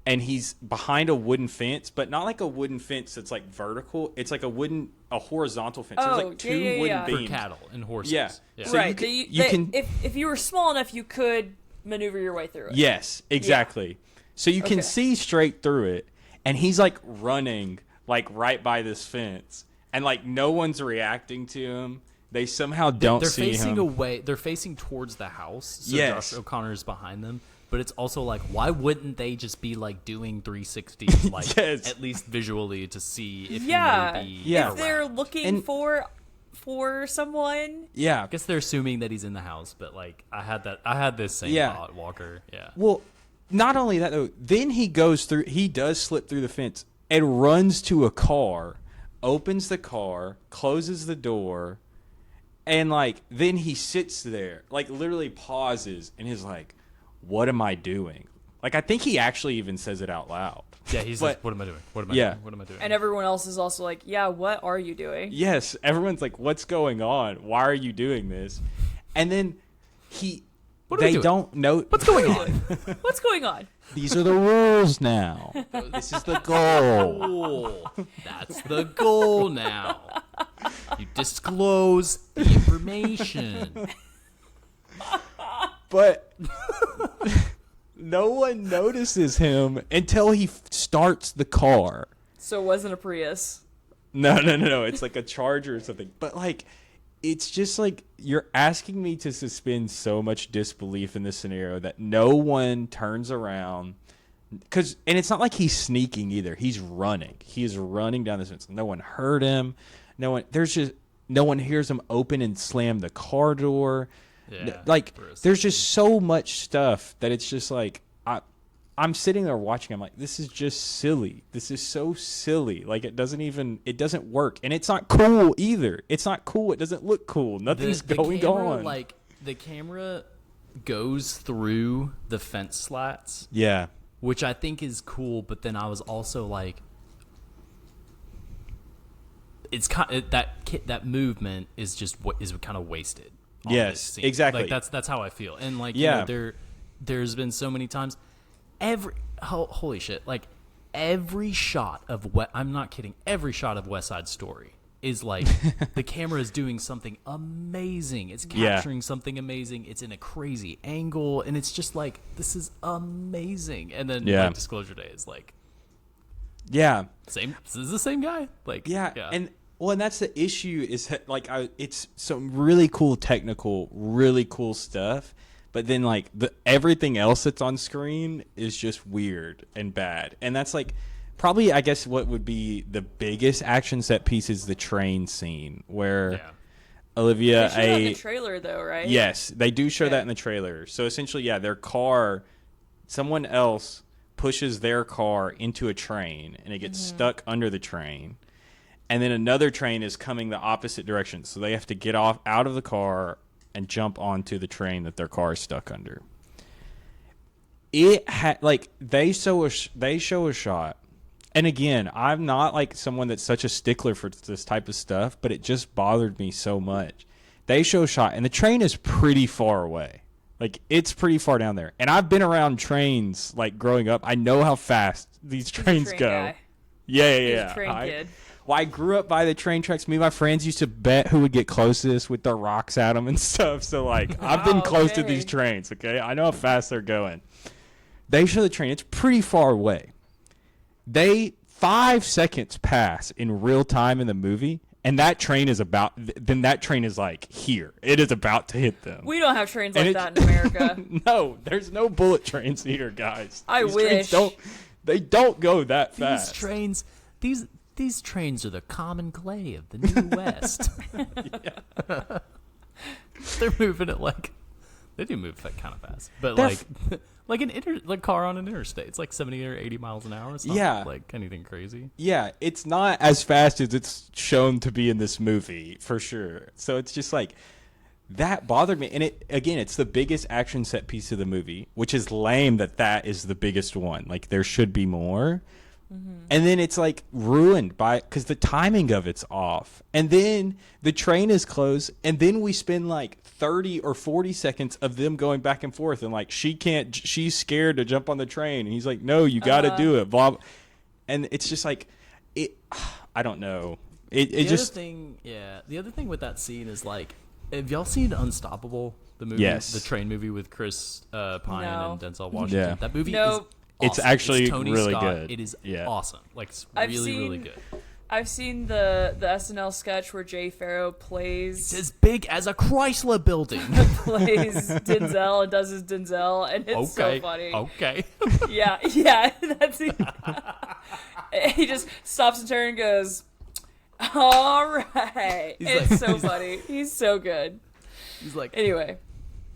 And he's behind a wooden fence, but not like a wooden fence that's like vertical. It's like a horizontal fence. Oh, There's like two wooden beams. For cattle and horses. Yeah. So right. You can if you were small enough, you could maneuver your way through it. Yes, exactly. Yeah. So you can see straight through it. And he's like running like right by this fence. And like no one's reacting to him. They somehow don't see him. They're facing away. They're facing towards the house. So Josh O'Connor is behind them. But it's also like, why wouldn't they just be like doing 360s, like at least visually to see if he may be if they're looking for someone. Yeah, I guess they're assuming that he's in the house. But like, I had this same thought, Walker. Yeah. Well, not only that though, then he does slip through the fence and runs to a car opens the car, closes the door, and like then he sits there, like literally pauses and is like, "What am I doing?" Like I think he actually even says it out loud. Yeah, he's like, "What am I doing? What am I doing? What am I doing?" And everyone else is also like, "Yeah, what are you doing?" Yes, everyone's like, "What's going on? Why are you doing this?" And then they don't know what's going on. What's going on? These are the rules now. This is the goal. That's the goal now. You disclose the information. But no one notices him until he starts the car. So it wasn't a Prius. No. It's like a Charger or something. But like, it's just like you're asking me to suspend so much disbelief in this scenario that no one turns around. And it's not like he's sneaking either. He's running. He is running down the street. No one heard him. No one hears him open and slam the car door. Yeah, like there's just so much stuff that it's just like I'm sitting there watching. I'm like, this is just silly. This is so silly. Like it doesn't work, and it's not cool either. It's not cool. It doesn't look cool. Nothing's going camera, on. Like the camera goes through the fence slats. Yeah, which I think is cool. But then I was also like, it's that movement is just what is kind of wasted. Yes, exactly. Like that's how I feel. And like, yeah, there's been so many times. Holy shit! Like every shot of I'm not kidding. Every shot of West Side Story is like the camera is doing something amazing. It's capturing something amazing. It's in a crazy angle, and it's just like this is amazing. And then like, Disclosure Day is like, same. This is the same guy. Like and that's the issue is that, like it's some really cool technical, really cool stuff. But then, like, everything else that's on screen is just weird and bad. And that's, like, probably, I guess, what would be the biggest action set piece is the train scene where Olivia... They show that in the trailer, though, right? Yes, they do show that in the trailer. So, essentially, their car, someone else pushes their car into a train, and it gets stuck under the train. And then another train is coming the opposite direction. So, they have to get out of the car and jump onto the train that their car is stuck under. It they show a shot, and again, I'm not like someone that's such a stickler for this type of stuff, but it just bothered me so much. They show a shot, and the train is pretty far away. Like it's pretty far down there, and I've been around trains like growing up. I know how fast these trains go. Guy. Yeah. He's a train kid. Well, I grew up by the train tracks. Me and my friends used to bet who would get closest with their rocks at them and stuff. So, like, I've been close to these trains, okay? I know how fast they're going. They show the train. It's pretty far away. 5 seconds pass in real time in the movie, and that train is like here. It is about to hit them. We don't have trains like that in America. No, there's no bullet trains here, guys. I wish. They don't go that fast. These trains are the common clay of the New West. They're moving it like they do move kind of fast, but like an car on an interstate. It's like 70 or 80 miles an hour. It's not like anything crazy. Yeah, it's not as fast as it's shown to be in this movie for sure. So it's just like that bothered me, and it's the biggest action set piece of the movie, which is lame that is the biggest one. Like there should be more. And then it's like ruined because the timing of it's off. And then the train is closed. And then we spend like 30 or 40 seconds of them going back and forth. And like, she's scared to jump on the train. And he's like, no, you got to do it. Blah, blah. And it's just like, I don't know. The other thing with that scene is like, have y'all seen Unstoppable? The movie, the train movie with Chris Pine and Denzel Washington. Yeah. That movie is awesome. It's actually really Scott. good. It is awesome. Like it's really good. I've seen the SNL sketch where Jay Farrow plays. It's as big as a Chrysler building. Plays Denzel and does his Denzel, and it's so funny. Okay. Yeah, that's it. He just stops and turns and goes, "All right." It's so funny. He's so good. He's like, anyway.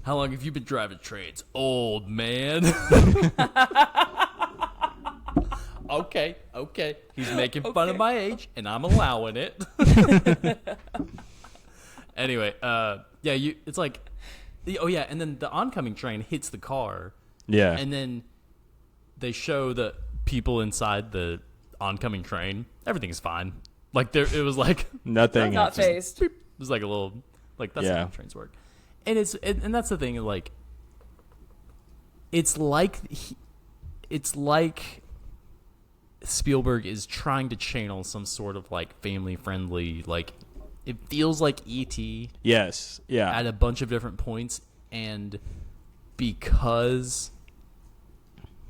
How long have you been driving trains, old man? Okay. He's making fun of my age, and I'm allowing it. Anyway, it's like, and then the oncoming train hits the car. Yeah. And then they show the people inside the oncoming train. Everything's fine. Like, it was like... Nothing. Not phased. It was like a little... Like, that's how trains work. And and that's the thing, like... It's like Spielberg is trying to channel some sort of, like, family-friendly, like... It feels like E.T. Yes. Yeah. At a bunch of different points, and because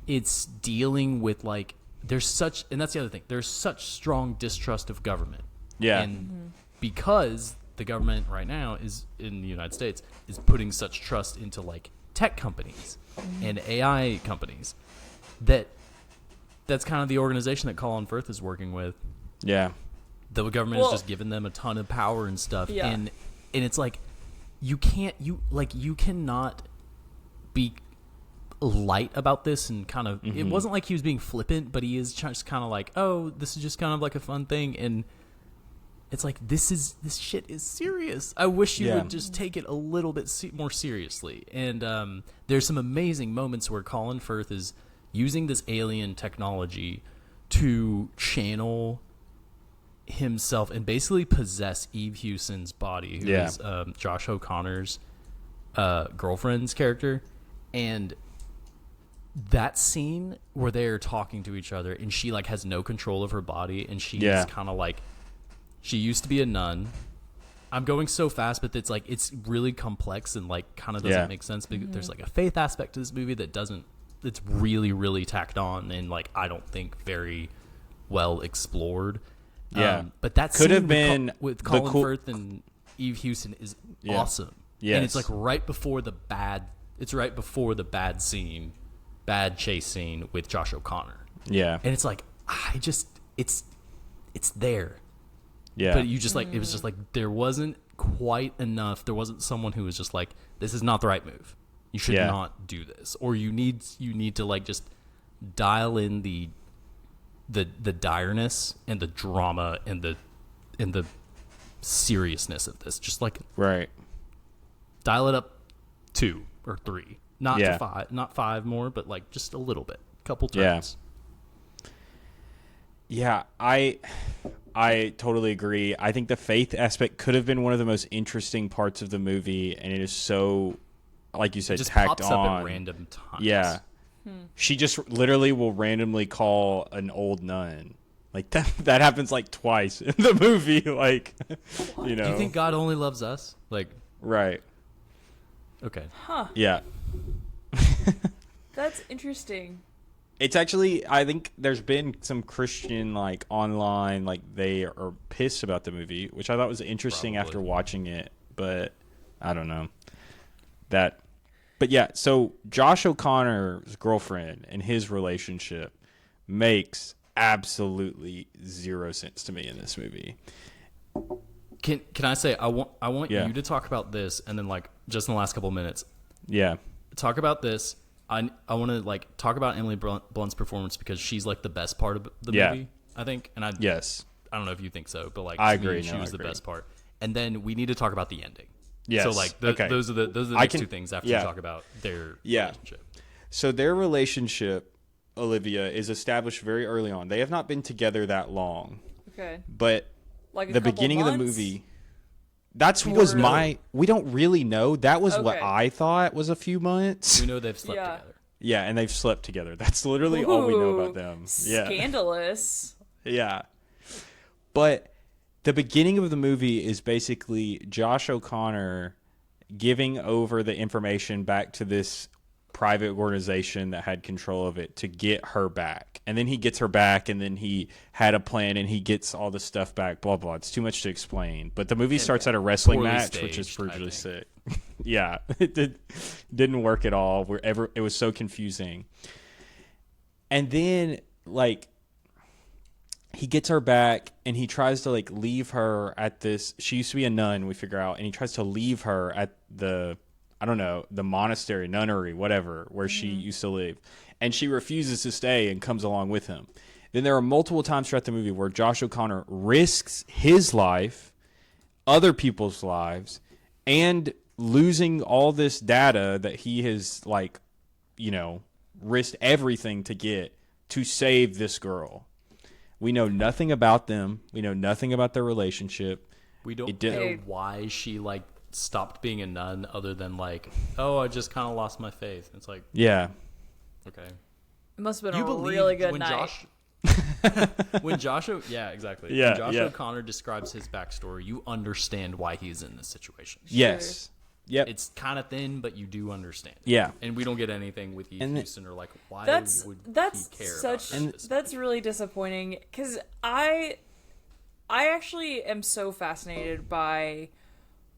it's dealing with, like, and that's the other thing, there's such strong distrust of government. Yeah. And because the government right now is, in the United States, is putting such trust into, like, tech companies and AI companies, that's kind of the organization that Colin Firth is working with. Yeah. The government has just given them a ton of power and stuff, and it's like you cannot be light about this and kind of. It wasn't like he was being flippant, but he is just kind of like, oh, this is just kind of like a fun thing, and it's like this shit is serious. I wish you would just take it a little bit more seriously. And there's some amazing moments where Colin Firth is using this alien technology to channel himself and basically possess Eve Hewson's body, who is Josh O'Connor's girlfriend's character. And that scene where they're talking to each other and she, like, has no control of her body, and she's kind of like, she used to be a nun. I'm going so fast, but it's like, it's really complex and, like, kind of doesn't make sense. Because there's, like, a faith aspect to this movie it's really, really tacked on, and, like, I don't think very well explored. Yeah, but that could scene have been with Colin Firth and Eve Hewson is awesome. Yes. And it's like right before the bad chase scene with Josh O'Connor. Yeah, and it's like it's there. Yeah, but you just like, it was just like there wasn't quite enough. There wasn't someone who was just like, this is not the right move. You should not do this, or you need to, like, just dial in the direness and the drama and the seriousness of this. Just, like, dial it up 2 or 3, not to 5 more, but, like, just a little bit, couple turns. Yeah, I totally agree. I think the faith aspect could have been one of the most interesting parts of the movie, and it is so, like you said, just tacked pops on up at random times. Yeah. She just literally will randomly call an old nun. Like, that happens, like, twice in the movie. Like, you know. Do you think God only loves us? Like, right. Okay. Yeah. That's interesting. It's actually, I think there's been some Christian, like, online, like, they are pissed about the movie, which I thought was interesting after watching it, but I don't know. But yeah, so Josh O'Connor's girlfriend and his relationship makes absolutely zero sense to me in this movie. Can I say, I want you to talk about this, and then, like, just in the last couple of minutes. Yeah. Talk about this. I want to, like, talk about Emily Blunt's performance, because she's, like, the best part of the movie, I think. And I don't know if you think so, but, like, I to me, agree. she was the best part. And then we need to talk about the ending. Yes. So, like, those are the next two things after we talk about their relationship. So their relationship, Olivia, is established very early on. They have not been together that long. Okay. But like the beginning of the movie, we don't really know. That was what I thought was a few months. We know they've slept together. Yeah, and they've slept together. That's literally all we know about them. Yeah. Scandalous. Yeah. But the beginning of the movie is basically Josh O'Connor giving over the information back to this private organization that had control of it to get her back. And then he gets her back, and then he had a plan, and he gets all the stuff back, blah, blah. It's too much to explain. But the movie starts at a wrestling match, which is brutally sick. Yeah, it didn't work at all. It was so confusing. And then, like, he gets her back, and he tries to, like, leave her at this. She used to be a nun, we figure out, and he tries to leave her at the monastery, nunnery, whatever, where she used to live. And she refuses to stay and comes along with him. then there are multiple times throughout the movie where Josh O'Connor risks his life, other people's lives, and losing all this data that he has, like, you know, risked everything to get to save this girl. We know nothing about them. We know nothing about their relationship. We don't know why she, like, stopped being a nun other than, like, oh, I just kind of lost my faith. It's like, yeah. Okay. It must have been a really good night. When Josh, yeah, exactly. Yeah, when Josh O'Connor describes his backstory, you understand why he's in this situation. Yes. Yep. It's kind of thin, but you do understand. Yeah. And we don't get anything with Heath Houston or like why that's would he care such about this? That's really disappointing because I actually am so fascinated by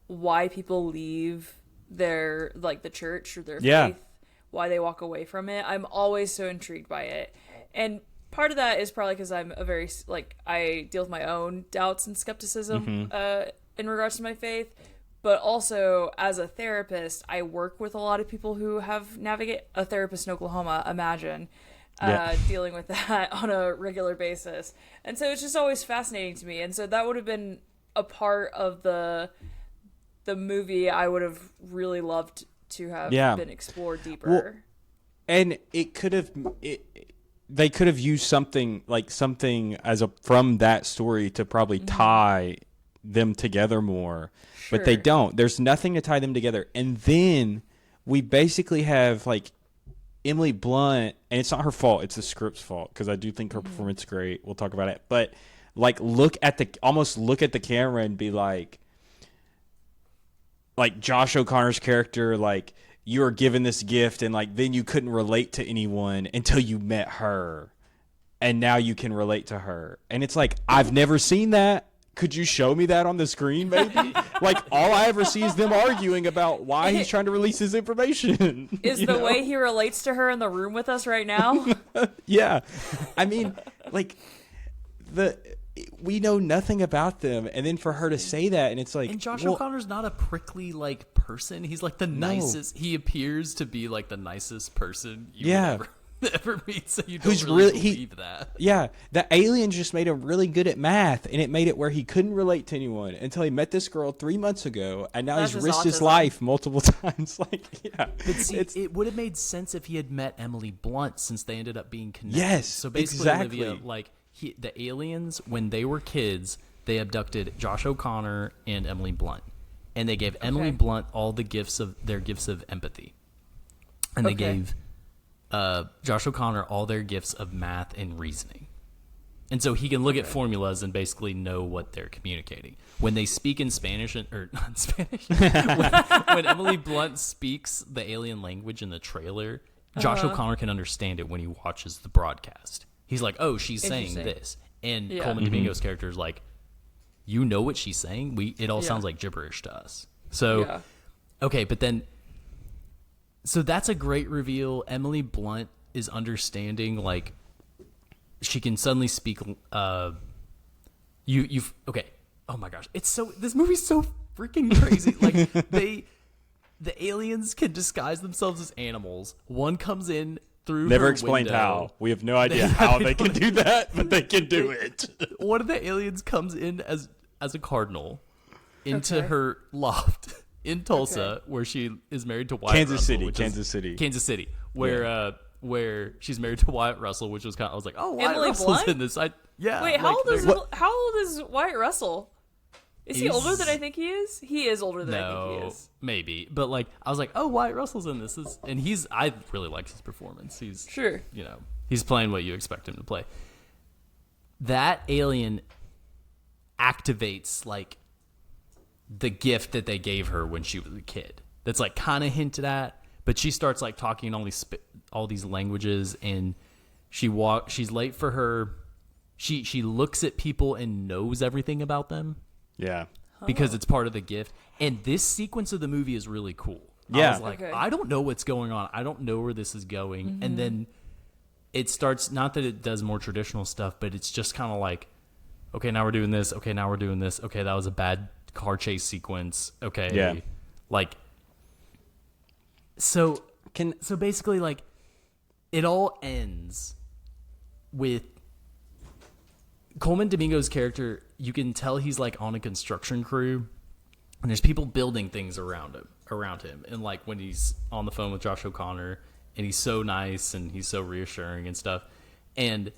why people leave their like the church or their faith, why they walk away from it. I'm always so intrigued by it. And part of that is probably because I'm a very, like, I deal with my own doubts and skepticism in regards to my faith. But also, as a therapist, I work with a lot of people who have navigate a therapist in Oklahoma, imagine, dealing with that on a regular basis. And so it's just always fascinating to me. And so that would have been a part of the movie I would have really loved to have been explored deeper. Well, and it could have... They could have used something as from that story to probably tie them together more, but they don't. There's nothing to tie them together. And then we basically have like Emily Blunt, and it's not her fault. It's the script's fault because I do think her performance is great. We'll talk about it. But like almost look at the camera and be like Josh O'Connor's character, like, you were given this gift and like then you couldn't relate to anyone until you met her and now you can relate to her. And it's like, I've never seen that. Could you show me that on the screen maybe? Like, all I ever see is them arguing about why he's trying to release his information. Is the way he relates to her in the room with us right now? Yeah. I mean, like, we know nothing about them, and then for her to say that, and it's like, and Josh O'Connor's not a prickly like person. He's like the nicest. He appears to be like the nicest person you would ever meet. So you don't really believe that. Yeah, the aliens just made him really good at math, and it made it where he couldn't relate to anyone until he met this girl 3 months ago, and now he's risked his life multiple times. Like, yeah, but see, it would have made sense if he had met Emily Blunt, since they ended up being connected. Yes, so basically, exactly. Olivia, like. The aliens, when they were kids, they abducted Josh O'Connor and Emily Blunt, and they gave Emily Blunt all the gifts of empathy, and they gave Josh O'Connor all their gifts of math and reasoning, and so he can look at formulas and basically know what they're communicating when they speak in Spanish or not Spanish. when Emily Blunt speaks the alien language in the trailer, Josh O'Connor can understand it when he watches the broadcast. He's like, oh, she's saying this. And Coleman Domingo's character is like, you know what she's saying? It all sounds like gibberish to us. So, okay, but then, so that's a great reveal. Emily Blunt is understanding, like, she can suddenly speak, okay. Oh my gosh. This movie's so freaking crazy. Like, the aliens can disguise themselves as animals. One comes in through never her explained window. how. We have no idea how they can do that, but they can do it. One of the aliens comes in as a cardinal into her loft in Tulsa, where she is married to Wyatt Russell. Kansas City, where she's married to Wyatt Russell, which was I was like, oh, Wyatt Russell's in this. Wait, how old is Wyatt Russell? Is he older than I think he is? He is older than I think he is. Maybe. But like, I was like, oh, Wyatt Russell's in this. I really like his performance. He's he's playing what you expect him to play. That alien activates like the gift that they gave her when she was a kid. That's like kind of hinted at, but she starts like talking all these languages, and she's late for her. She looks at people and knows everything about them. Yeah. Because it's part of the gift. And this sequence of the movie is really cool. Yeah. I was like, I don't know what's going on. I don't know where this is going. Mm-hmm. And then it starts, not that it does more traditional stuff, but it's just kind of like, okay, now we're doing this. Okay, now we're doing this. Okay, that was a bad car chase sequence. Okay. Yeah. Like, so basically, like, it all ends with Coleman Domingo's character, you can tell he's like on a construction crew, and there's people building things around him. And like when he's on the phone with Josh O'Connor, and he's so nice and he's so reassuring and stuff. And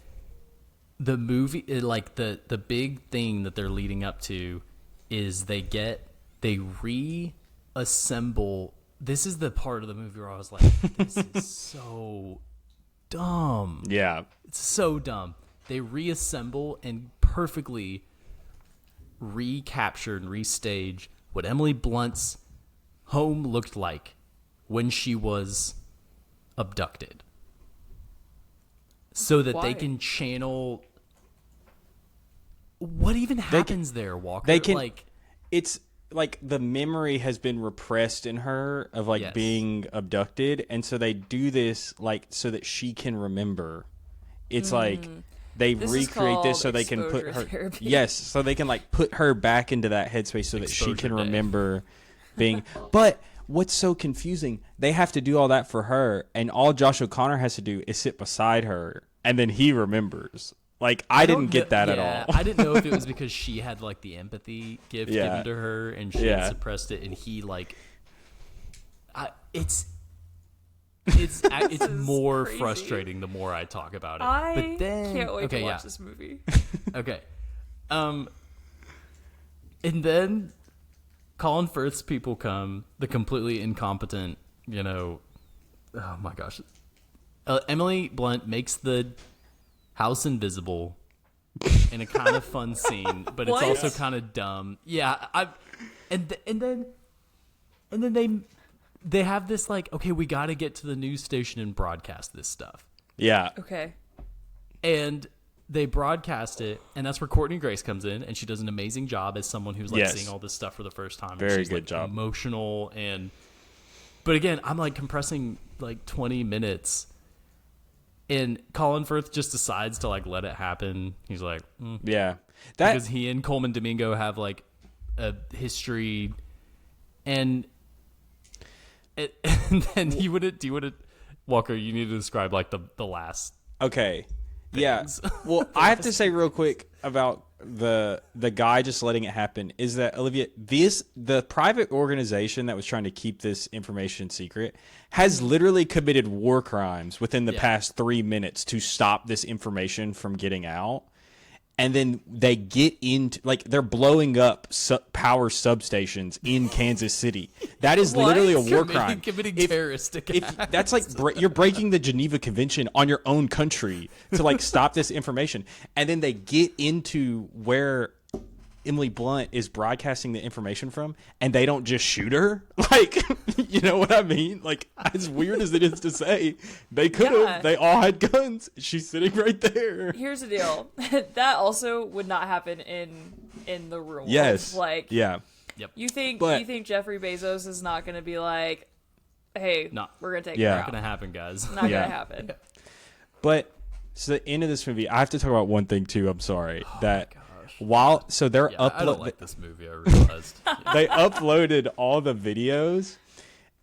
the movie, like the big thing that they're leading up to is they reassemble. This is the part of the movie where I was like, this is so dumb. Yeah. It's so dumb. They reassemble and perfectly recapture and restage what Emily Blunt's home looked like when she was abducted. So that they can channel what even happens there, Walker. They can, like, it's like the memory has been repressed in her of like being abducted, and so they do this like so that she can remember. It's like they recreate this so they can put her therapy. So they can like put her back into that headspace so that she can Exposure day. remember being. But what's so confusing, they have to do all that for her, and all Josh O'Connor has to do is sit beside her, and then he remembers. Like, I didn't get that at all. I didn't know if it was because she had like the empathy gift given to her and she had suppressed it, and he like, it's more crazy. Frustrating the more I talk about it. I but then, can't wait to watch this movie. Okay, and then Colin Firth's people come, the completely incompetent, oh my gosh, Emily Blunt makes the house invisible in a kind of fun scene, but it's also kind of dumb. Yeah, and then they have this like, okay, we got to get to the news station and broadcast this stuff. Yeah. Okay. And they broadcast it, and that's where Courtney Grace comes in, and she does an amazing job as someone who's like seeing all this stuff for the first time. Very and she's, good like, job. Emotional but again, I'm like compressing like 20 minutes. And Colin Firth just decides to like let it happen. He's like, because he and Coleman Domingo have like a history, and then he would Walker. You need to describe like the last. Okay. Things. Yeah. Well, I have to say real quick about the guy just letting it happen is that, Olivia, the private organization that was trying to keep this information secret has literally committed war crimes within the past 3 minutes to stop this information from getting out. And then they get into, like, they're blowing up power substations in Kansas City. That is literally a war crime. Committing terroristic acts. That's like, you're breaking the Geneva Convention on your own country to, like, stop this information. And then they get into where Emily Blunt is broadcasting the information from, and they don't just shoot her. Like, you know what I mean? Like, as weird as it is to say, they could have. Yeah. They all had guns. She's sitting right there. Here's the deal. That also would not happen in the real world. Yes. Like, yeah. Yep. You think Jeffrey Bezos is not going to be like, hey, we're going to take her Not out. gonna happen, guys. Not going to happen. But so the end of this movie, I have to talk about one thing too. I'm sorry that. Gosh. They're I don't like this movie, I realized. They uploaded all the videos,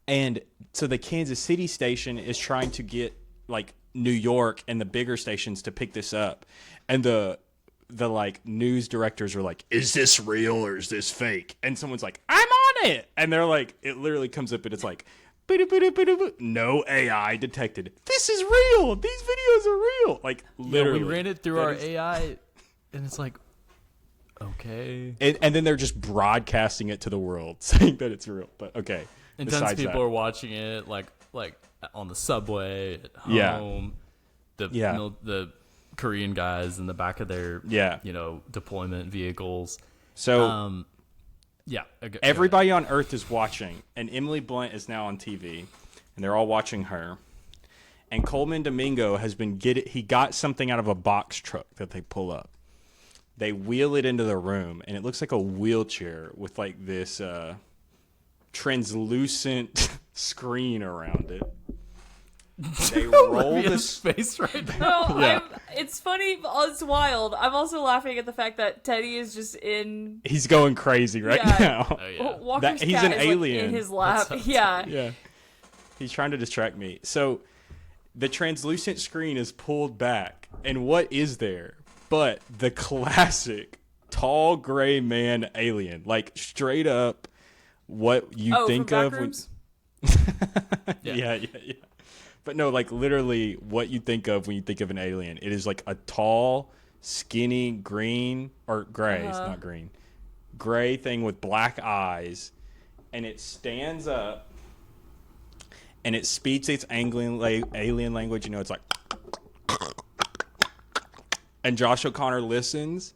and so the Kansas City station is trying to get like New York and the bigger stations to pick this up, and the like news directors are like, is this real or is this fake? And someone's like, I'm on it, and they're like, it literally comes up and it's like, no AI detected. This is real. These videos are real. Like, literally. We ran it through our AI, and it's like, okay. And then they're just broadcasting it to the world, saying that it's real. But okay. And tons of people are watching it, like on the subway, at home. The Korean guys in the back of their deployment vehicles. So okay, everybody on Earth is watching, and Emily Blunt is now on TV, and they're all watching her. And Coleman Domingo he got something out of a box truck that they pull up. They wheel it into the room, and it looks like a wheelchair with like this translucent screen around it. They roll this face right now. No, it's funny. It's wild. I'm also laughing at the fact that Teddy is just in. He's going crazy right now. Oh, yeah. Walker's He's cat an is, alien. like, in his lap. Yeah. He's trying to distract me. So the translucent screen is pulled back, and what is there? but the classic tall gray man alien, like straight up what you think from of when yeah. But no, like literally what you think of when you think of an alien. It is like a tall, skinny, green or gray, it's not green. Gray thing with black eyes, and it stands up and it speaks its alien language, you know, it's like, and Josh O'Connor listens,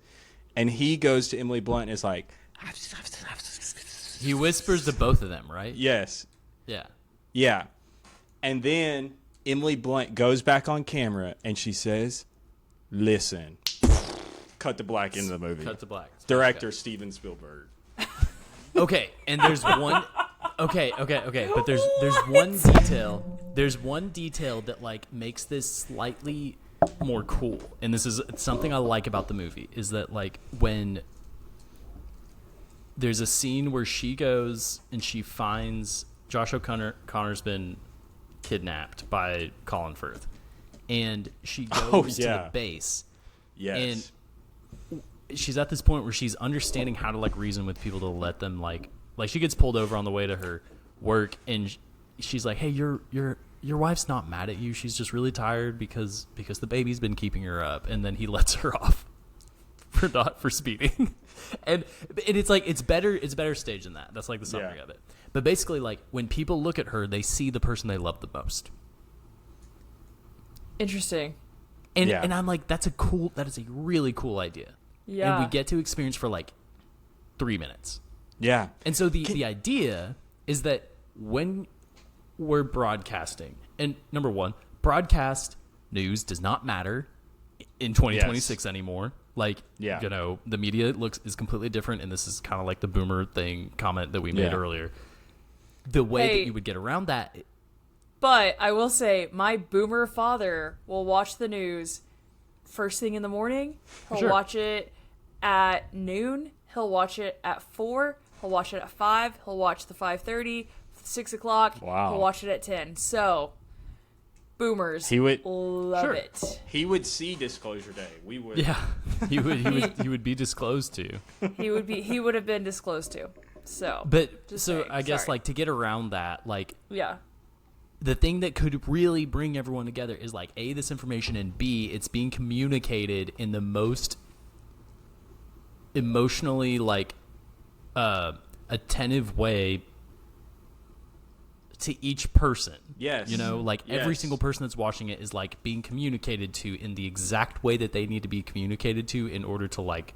and he goes to Emily Blunt and is like, He whispers to both of them, right? yes. Yeah. Yeah. And then Emily Blunt goes back on camera and she says, listen. Cut to black into the movie. Cut to black. Director Steven Spielberg. Okay, and there's one. Okay. But there's one detail. There's one detail that like makes this slightly more cool, and this is something I like about the movie, is that like when there's a scene where she goes and she finds Josh O'Connor's been kidnapped by Colin Firth, and she goes to the base. Yes. And she's at this point where she's understanding how to like reason with people to let them like she gets pulled over on the way to her work, and she's like, hey, your wife's not mad at you, she's just really tired because the baby's been keeping her up, and then he lets her off for speeding. and it's like it's better staged than that. That's like the summary of it. But basically, like when people look at her, they see the person they love the most. Interesting. And I'm like, that is a really cool idea. Yeah. And we get to experience for like 3 minutes. Yeah. And so the idea is that when we're broadcasting, and number one, broadcast news does not matter in 2026 anymore. Like, you know, the media is completely different, and this is kind of like the boomer thing comment that we made earlier. The way that you would get around that. But I will say, my boomer father will watch the news first thing in the morning. He'll watch it at noon. He'll watch it at 4. He'll watch it at 5. He'll watch the 5:30, 6 o'clock. Wow. He'll watch it at 10. So, boomers love it. He would see Disclosure Day. We would. Yeah, he would be disclosed to. He would have been disclosed to. So, but just so saying. I guess Sorry. like to get around that, like yeah. The thing that could really bring everyone together is like A, this information, and B, it's being communicated in the most emotionally like attentive way to each person. Yes. You know, like every single person that's watching it is like being communicated to in the exact way that they need to be communicated to in order to like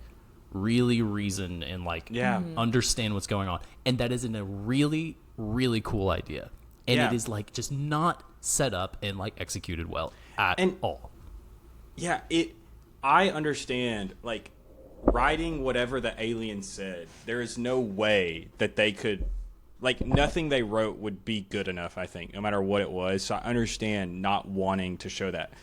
really reason and like understand what's going on. And that is a really, really cool idea. And it is like just not set up and like executed well at all. Yeah, I understand like writing whatever the alien said. There is no way that they could, like, nothing they wrote would be good enough, I think, no matter what it was. So I understand not wanting to show that.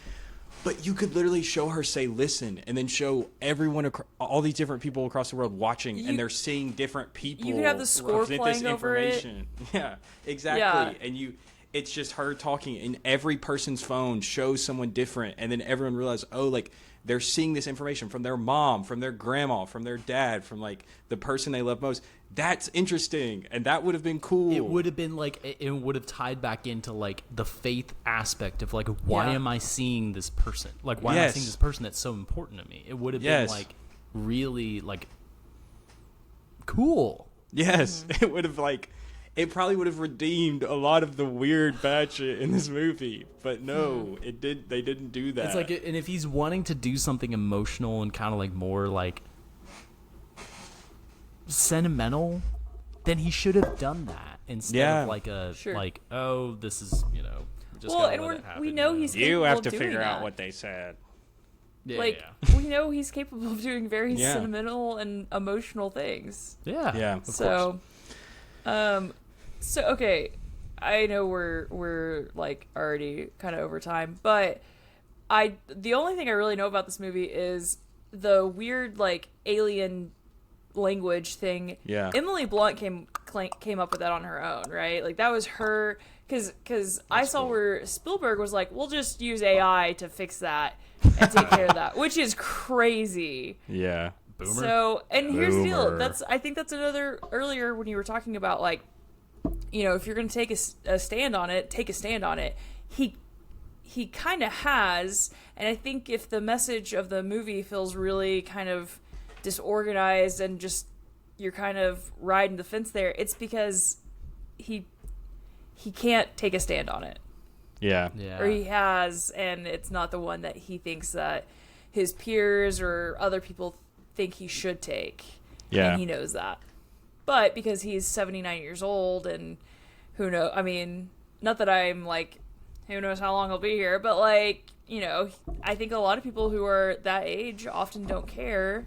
But you could literally show her say, listen, and then show everyone, all these different people across the world watching, and they're seeing different people. You could have the score playing over it. Yeah, exactly. Yeah. And it's just her talking, and every person's phone shows someone different, and then everyone realizes, oh, like, they're seeing this information from their mom, from their grandma, from their dad, from, like, the person they love most. That's interesting, and that would have been cool. It would have been like, it would have tied back into like the faith aspect of like, why am I seeing this person? Like, why am I seeing this person that's so important to me? It would have been like really like cool. Yes, it would have like, it probably would have redeemed a lot of the weird bad shit in this movie. But no, they didn't do that. It's like, and if he's wanting to do something emotional and kind of like more like sentimental, then he should have done that instead of like like, oh, this is, you know, just we know he's capable you have of to doing figure out that. what they said. We know he's capable of doing very sentimental and emotional things. Of course. So okay, I know we're like already kind of over time, but the only thing I really know about this movie is the weird like alien language thing. Yeah. Emily Blunt came up with that on her own, right? Like that was her, because I saw where Spielberg was like, we'll just use AI to fix that, and take care of that, which is crazy. Yeah. Boomer. So, and here's the deal. Boomer. I think that's another, earlier when you were talking about, like, you know, if you're going to take a stand on it, take a stand on it. He kind of has, and I think if the message of the movie feels really kind of disorganized and just you're kind of riding the fence there, it's because he can't take a stand on it. Yeah. Yeah. Or he has, and it's not the one that he thinks that his peers or other people think he should take. Yeah. And he knows that. But because he's 79 years old, and who knows, I mean, not that I'm like, who knows how long he'll be here, but like, you know, I think a lot of people who are that age often don't care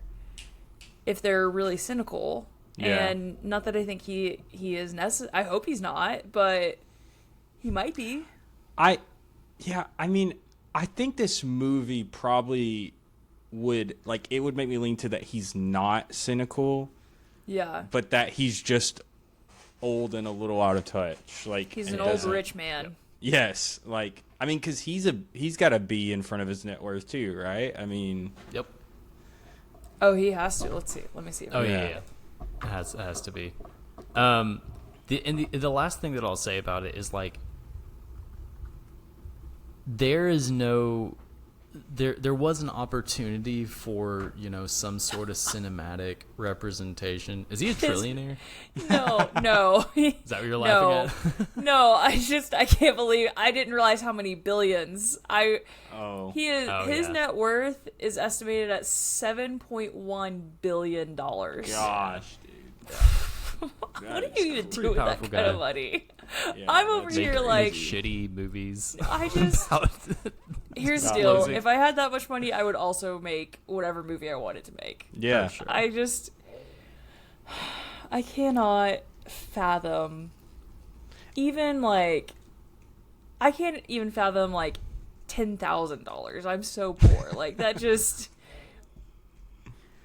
if they're really cynical. Yeah. And not that I think he is I hope he's not, but he might be. I mean, I think this movie probably would, like, it would make me lean to that he's not cynical, Yeah. but that he's just old and a little out of touch. Like, He's and an old doesn't- rich man. Yes, like, I mean, because he's got a B in front of his net worth too, right? I mean, Yep. Oh, he has to. Let's see. Let me see. Oh yeah, Yeah. yeah. It has to be. The last thing that I'll say about it is, like, there was an opportunity for, you know, some sort of cinematic representation. Is he a trillionaire? No. Is that what you're laughing at? No, I can't believe I didn't realize how many billions. His net worth is estimated at $7.1 billion. gosh, dude. What do you even do with that powerful kind guy. of money? Yeah, I'm over that's here Make like, shitty movies. I just, here's the deal. Closing. If I had that much money, I would also make whatever movie I wanted to make. Yeah, For sure. I cannot fathom even like, I can't even fathom like $10,000. I'm so poor. Like that just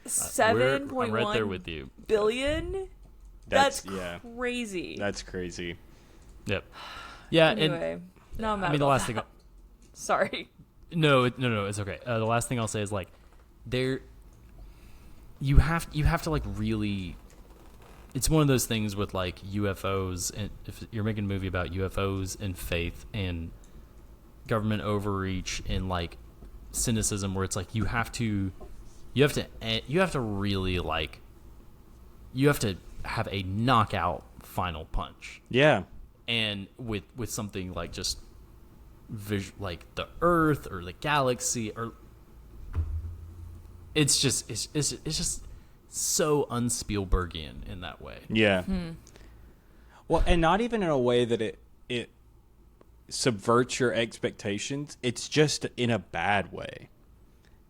I'm right there with 7.1 you. billion. That's yeah, crazy. that's crazy. Yep. Yeah, Anyway, no, I'm mad I mean, the about last that. thing. Sorry. No, it's okay. The last thing I'll say is, like, you have to, like, really. It's one of those things with, like, UFOs, and if you're making a movie about UFOs and faith and government overreach and, like, cynicism, where it's like you have to really, like, you have to have a knockout final punch. Yeah, And with something like just like the Earth or the galaxy, or it's just so un-Spielbergian in that way. yeah. Well, and not even in a way that it subverts your expectations. It's just in a bad way.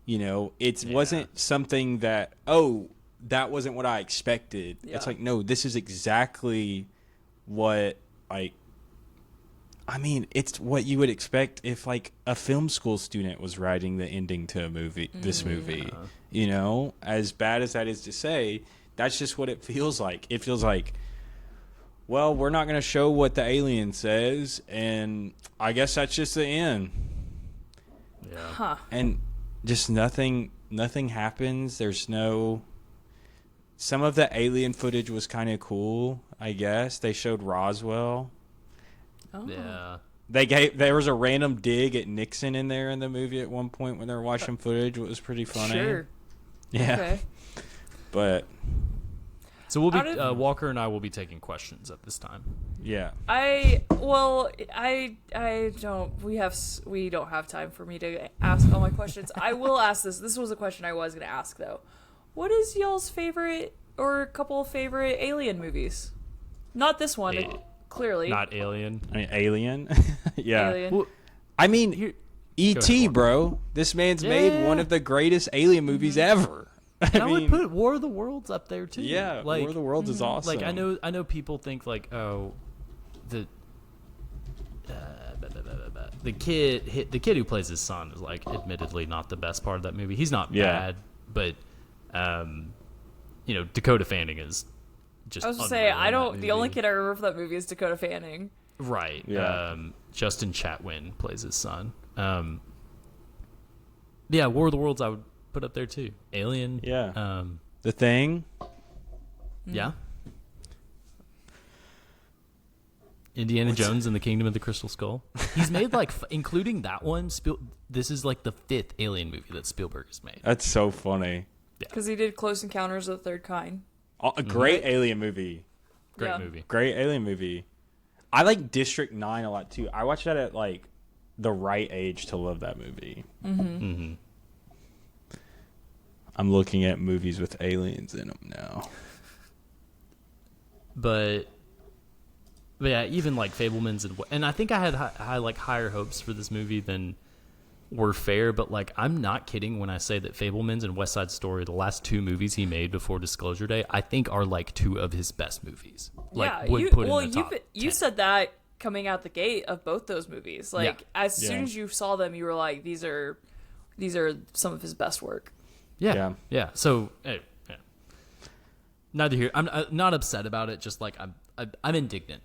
You know, it wasn't something that, oh, that wasn't what I expected. Yeah. It's like, no, this is exactly what, like, I mean, it's what you would expect if, like, a film school student was writing the ending to a movie, this movie. You know, as bad as that is to say, that's just what it feels like. It feels like, well, we're not going to show what the alien says, and I guess that's just the end. Yeah. Huh. And just nothing happens. There's no. Some of the alien footage was kind of cool, I guess. They showed Roswell. Oh. Yeah. There was a random dig at Nixon in there in the movie at one point when they were watching footage. It was pretty funny. Sure. Yeah. Okay. But So we'll be Out of- Walker and I will be taking questions at this time. yeah. I don't. We don't have time for me to ask all my questions. I will ask this. This was a question I was going to ask though. What is y'all's favorite or a couple of favorite alien movies? Not this one, clearly. Not Alien. I mean, Alien. Yeah. Alien. Well, I mean, Go E.T., ahead, bro. This man's made Yeah. one of the greatest alien movies ever. I would put War of the Worlds up there too. yeah, like, War of the Worlds is awesome. Like I know people think like, oh, the the kid who plays his son is, like, admittedly not the best part of that movie. He's not Yeah. bad, but you know, Dakota Fanning is just. I was going to say, unreal in that the only movie. kid I remember from that movie is Dakota Fanning. Right. Yeah. Justin Chatwin plays his son. Yeah, War of the Worlds I would put up there too. Alien. Yeah. The Thing. Yeah. Indiana Jones and the Kingdom of the Crystal Skull. He's made like, including that one, this is like the 5th Alien movie that Spielberg has made. That's so funny. Because he did Close Encounters of the Third Kind. A great alien movie. Great movie. Great alien movie. I like District 9 a lot too. I watched that at like the right age to love that movie. I'm looking at movies with aliens in them now. But yeah, even like Fabelmans and I think I had higher hopes for this movie than were fair. But like, I'm not kidding when I say that Fabelmans and West Side Story, the last 2 movies he made before Disclosure Day, I think are like 2 of his best movies. Like, yeah, you 10. said that coming out the gate of both those movies. Like, as soon Yeah. as you saw them, you were like, these are some of his best work. Yeah. So, neither here. I'm not upset about it. Just like I'm indignant.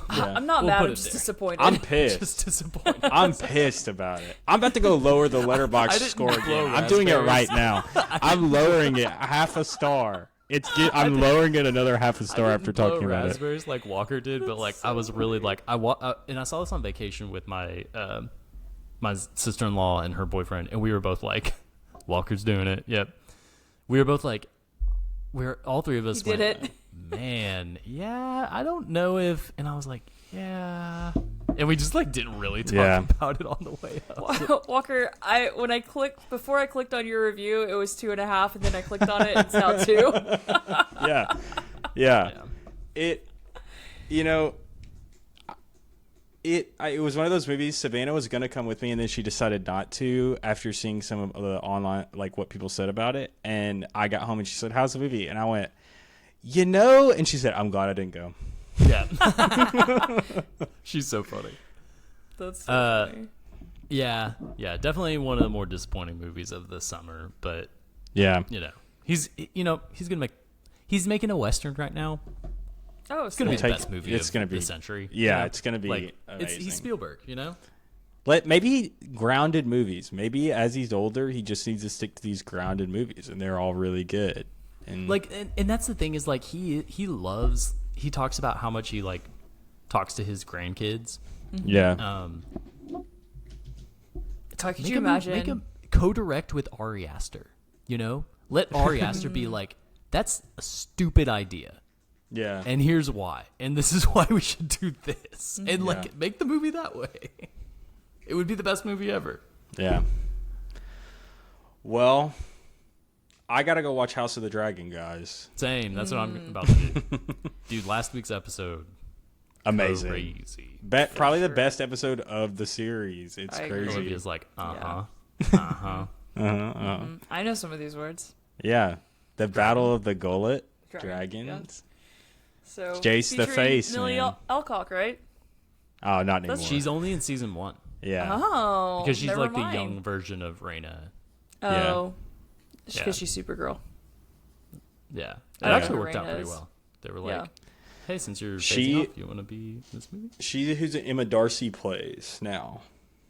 I'm not We'll mad. put I'm it just there. disappointed. I'm pissed. Just disappointed. I'm pissed about it. I'm about to go lower the I letterbox didn't score blow again. I'm doing it raspberries. right now. I'm lowering it half a star. I'm lowering it another half a star after talking about it. Raspberries like Walker did, but like I was really like and I saw this on vacation with my my sister-in-law and her boyfriend, and we were both like, Walker's doing it. Yep. We were both like, we're all 3 of us He did went, it. Man, yeah, I don't know if, and I was like, yeah, and we just like didn't really talk about it on the way up. Walker, before I clicked on your review, it was 2.5, and then I clicked on it, and it's now 2. Yeah. It was one of those movies. Savannah was going to come with me, and then she decided not to after seeing some of the online, like what people said about it. And I got home and she said, "How's the movie?" And I went, and she said, "I'm glad I didn't go." Yeah. She's so funny. That's so funny. Yeah, definitely one of the more disappointing movies of the summer, but Yeah. he's making a Western right now. Oh, It's gonna be the Take- best movie it's of gonna be- the century. Yeah, it's going to be like amazing. he's Spielberg, Maybe grounded movies. Maybe as he's older, he just needs to stick to these grounded movies, and they're all really good. And Like, and that's the thing is like he talks about how much he like talks to his grandkids. yeah, Could you imagine? Make him co-direct with Ari Aster. Let Ari Aster be like, that's a stupid idea. yeah, And here's why. And this is why we should do this. And like make the movie that way. It would be the best movie ever. yeah. Well, I gotta go watch House of the Dragon, guys. Same. That's what I'm about to do. Dude, last week's episode, Amazing. crazy. Probably the best episode of the series. It's I agree. crazy. Olivia's like, Yeah. uh-huh. I know some of these words. Yeah, the Battle of the Gullet Dragons. So Jace the featuring Face, Millie man. Alcock, right? Oh, not anymore. She's only in season 1. yeah, Oh, Because she's never like mind. the young version of Reyna. Oh, Yeah. because she's Supergirl. Yeah. It Yeah. actually worked out Reyna pretty is- well. They were like, Yeah. hey, since you're She- phasing off, you want to be in this movie? she who's Emma Darcy plays now.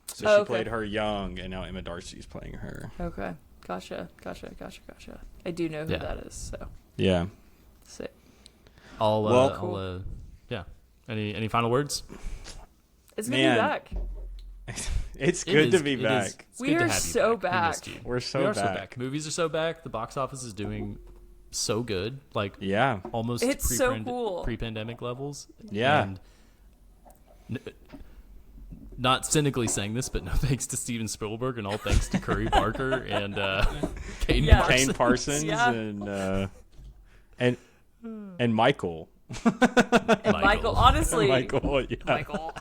So Oh, she okay. played her young, and now Emma Darcy's playing her. Okay, gotcha. I do know who Yeah. that is. So Yeah. sick. Well, yeah. Any final words? It's good to Man. be back. It's It good is- to be it back. is- it's We good to are have you so back. We missed back. you. We're We so are back. Movies are so back. The box office is doing so good. Like Yeah. almost It's so cool. pre-pandemic levels. Yeah. And not cynically saying this, but no thanks to Steven Spielberg and all thanks to Curry Barker and Caden Yeah. Parsons. Kane Parsons Yeah. and Michael. And Michael, honestly, Michael, yeah. Michael.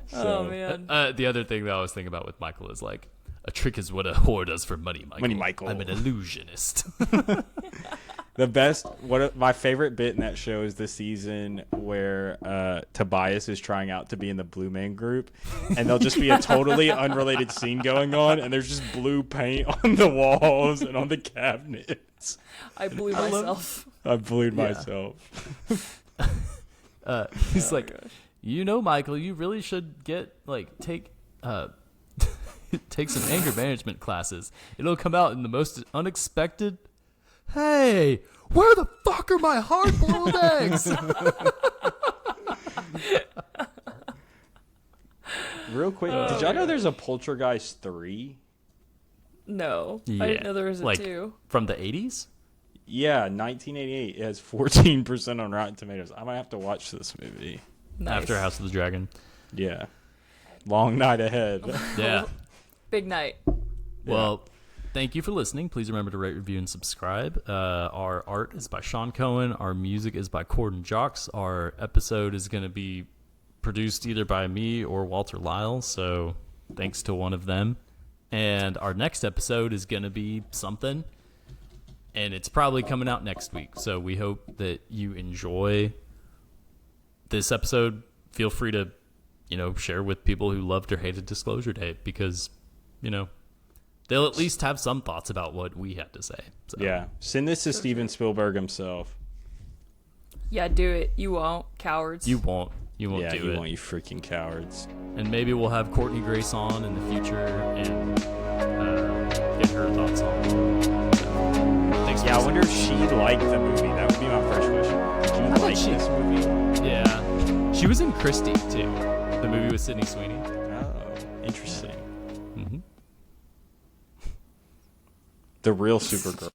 So, Oh man. The other thing that I was thinking about with Michael is like, a trick is what a whore does for money, Michael. Money, Michael. I'm an illusionist. The best, my favorite bit in that show is the season where Tobias is trying out to be in the Blue Man Group, and there'll just be a totally unrelated scene going on, and there's just blue paint on the walls and on the cabinets. I blew myself. I blew myself. He's Oh, like, gosh. Michael, you really should get take take some anger management classes. It'll come out in the most unexpected. Hey, where the fuck are my hard-boiled eggs? Real quick, did y'all know there's a Poltergeist 3? No, Yeah. I didn't know there was a Like, 2. from the 80s? Yeah, 1988. It has 14% on Rotten Tomatoes. I might have to watch this movie. Nice. After House of the Dragon. Yeah. Long night ahead. Yeah. Big night. Well, thank you for listening. Please remember to rate, review, and subscribe. Our art is by Sean Cohen. Our music is by Corden Jocks. Our episode is going to be produced either by me or Walter Lyle, so thanks to one of them. And our next episode is going to be something, and it's probably coming out next week. So we hope that you enjoy this episode. Feel free to, share with people who loved or hated Disclosure Day, because, they'll at least have some thoughts about what we had to say. So. Yeah. Send this to Steven Spielberg himself. Yeah, do it. You won't, cowards. You won't do Yeah, it. you won't, you freaking cowards. And maybe we'll have Courtney Grace on in the future and get her thoughts on it. So, thanks. Yeah, I wonder if she liked the movie. That would be my first question. Did you like this movie? Yeah. She was in Christie, too. The movie with Sydney Sweeney. Oh, interesting. Mm-hmm. The real Supergirl.